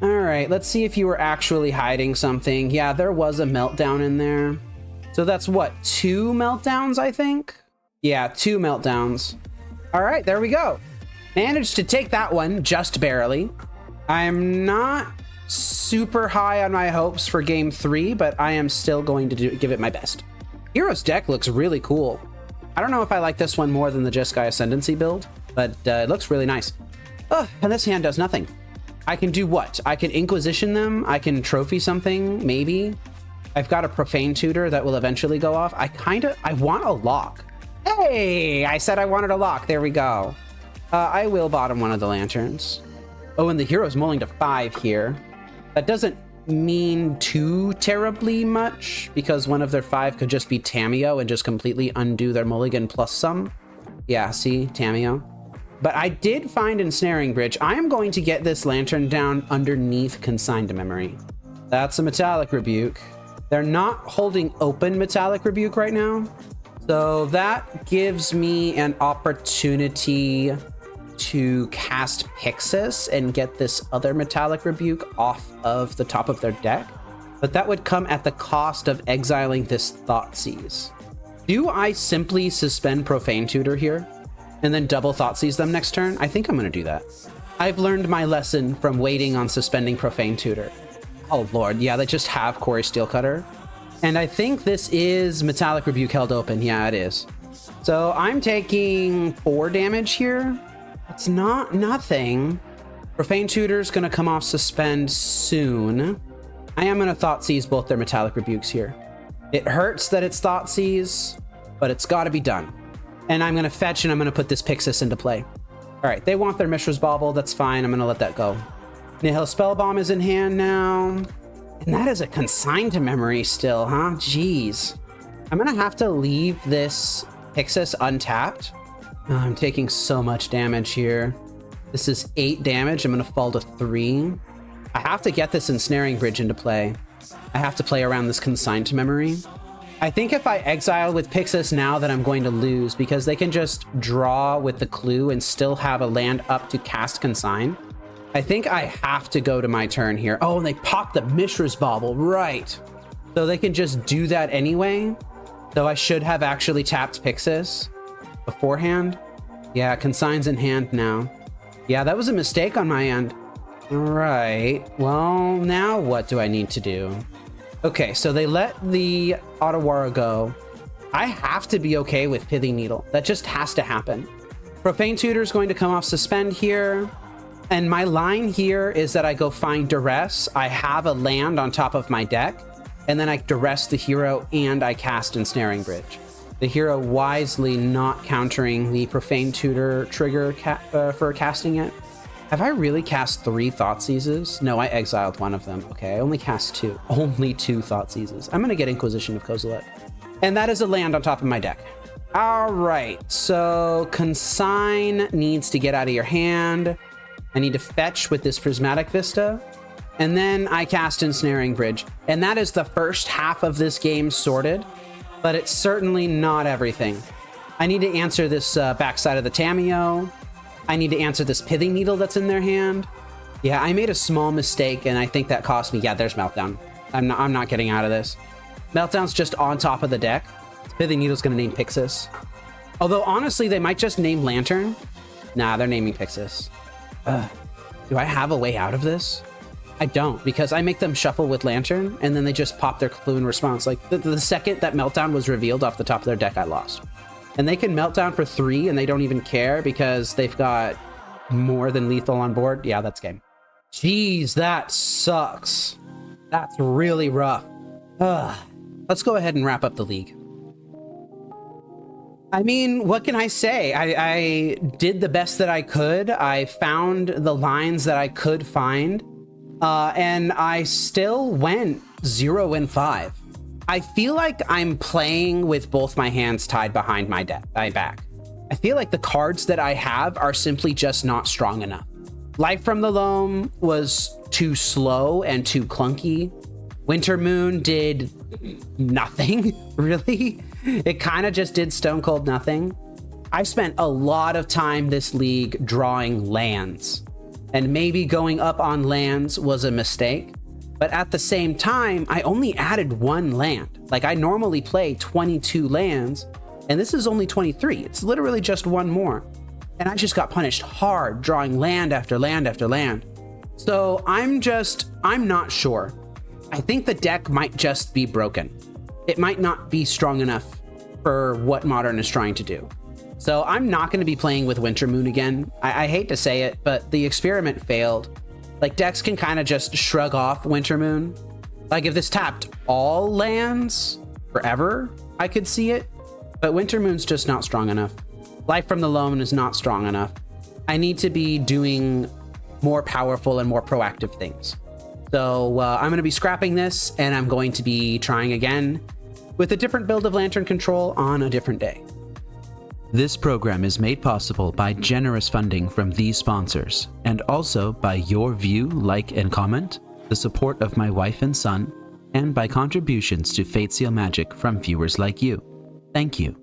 All right, let's see if you were actually hiding something. Yeah, there was a meltdown in there. So that's what, 2 meltdowns, I think? Yeah, 2 meltdowns. All right, there we go. Managed to take that one just barely. I'm not super high on my hopes for game 3, but I am still going to give it my best. Hero's deck looks really cool. I don't know if I like this one more than the Jeskai Ascendancy build, but it looks really nice. Oh, and this hand does nothing. I can do what? I can Inquisition them. I can trophy something, maybe. I've got a Profane Tutor that will eventually go off. I want a lock. Hey, I said I wanted a lock. There we go. I will bottom one of the lanterns. Oh, and the hero's mulling to 5 here. That doesn't mean too terribly much because one of their 5 could just be Tamiyo and just completely undo their mulligan plus some. Yeah, see, Tamiyo. But I did find Ensnaring Bridge. I am going to get this lantern down underneath Consigned Memory. That's a Metallic Rebuke. They're not holding open Metallic Rebuke right now. So that gives me an opportunity to cast Pyxis and get this other Metallic Rebuke off of the top of their deck. But that would come at the cost of exiling this Thoughtseize. Do I simply suspend Profane Tutor here and then double Thoughtseize them next turn? I think I'm going to do that. I've learned my lesson from waiting on suspending Profane Tutor. Oh lord, yeah, they just have Quarry Steelcutter. And I think this is Metallic Rebuke held open. Yeah, it is. So I'm taking 4 damage here. It's not nothing. Profane Tutor's going to come off suspend soon. I am going to Thoughtseize both their Metallic Rebukes here. It hurts that it's Thoughtseize, but it's got to be done. And I'm going to fetch and I'm going to put this Pyxis into play. All right, they want their Mishra's Bauble. That's fine. I'm going to let that go. Nihil Spellbomb is in hand now. And that is a Consigned Memory still, huh? Jeez. I'm going to have to leave this Pyxis untapped. Oh, I'm taking so much damage here. This is 8 damage. I'm going to fall to 3. I have to get this Ensnaring Bridge into play. I have to play around this Consigned Memory. I think if I exile with Pyxis now that I'm going to lose because they can just draw with the clue and still have a land up to cast Consign. I think I have to go to my turn here. Oh, and they popped the Mishra's Bauble, right. So they can just do that anyway. So I should have actually tapped Pyxis beforehand. Yeah, Consign's in hand now. Yeah, that was a mistake on my end. All right, well, now what do I need to do? Okay, so they let the Otawara go. I have to be okay with Pithing Needle. That just has to happen. Profane Tutor's going to come off suspend here. And my line here is that I go find Duress. I have a land on top of my deck. And then I Duress the hero and I cast Ensnaring Bridge. The hero wisely not countering the Profane Tutor trigger for casting it. Have I really cast 3 Thoughtseizes? No, I exiled one of them. Okay, I only cast 2. Only 2 Thoughtseizes. I'm going to get Inquisition of Kozilek. And that is a land on top of my deck. All right, so Consign needs to get out of your hand. I need to fetch with this Prismatic Vista. And then I cast Ensnaring Bridge. And that is the first half of this game sorted, but it's certainly not everything. I need to answer this backside of the Tamiyo. I need to answer this Pithing Needle that's in their hand. Yeah, I made a small mistake, and I think that cost me... Yeah, there's Meltdown. I'm not getting out of this. Meltdown's just on top of the deck. Pithing Needle's going to name Pyxis. Although, honestly, they might just name Lantern. Nah, they're naming Pyxis. Do I have a way out of this? I don't, because I make them shuffle with Lantern, and then they just pop their clue in response. Like, the second that Meltdown was revealed off the top of their deck, I lost. And they can Meltdown for 3, and they don't even care because they've got more than lethal on board. Yeah, that's game. Jeez, that sucks. That's really rough. Let's go ahead and wrap up the league. I mean, what can I say? I did the best that I could. I found the lines that I could find. And I still went 0-5. I feel like I'm playing with both my hands tied behind my back. I feel like the cards that I have are simply just not strong enough. Life from the Loam was too slow and too clunky. Winter Moon did nothing, really. It kind of just did stone cold nothing. I spent a lot of time this league drawing lands, and maybe going up on lands was a mistake. But at the same time, I only added 1 land. Like, I normally play 22 lands, and this is only 23. It's literally just 1 more. And I just got punished hard drawing land after land after land. So I'm not sure. I think the deck might just be broken. It might not be strong enough for what Modern is trying to do. So I'm not going to be playing with Winter Moon again. I hate to say it, but the experiment failed. Like, decks can kind of just shrug off Winter Moon. Like, if this tapped all lands forever, I could see it. But Winter Moon's just not strong enough. Life from the Loam is not strong enough. I need to be doing more powerful and more proactive things. So I'm going to be scrapping this, and I'm going to be trying again with a different build of Lantern Control on a different day. This program is made possible by generous funding from these sponsors, and also by your view, like, and comment, the support of my wife and son, and by contributions to Fate Seal Magic from viewers like you. Thank you.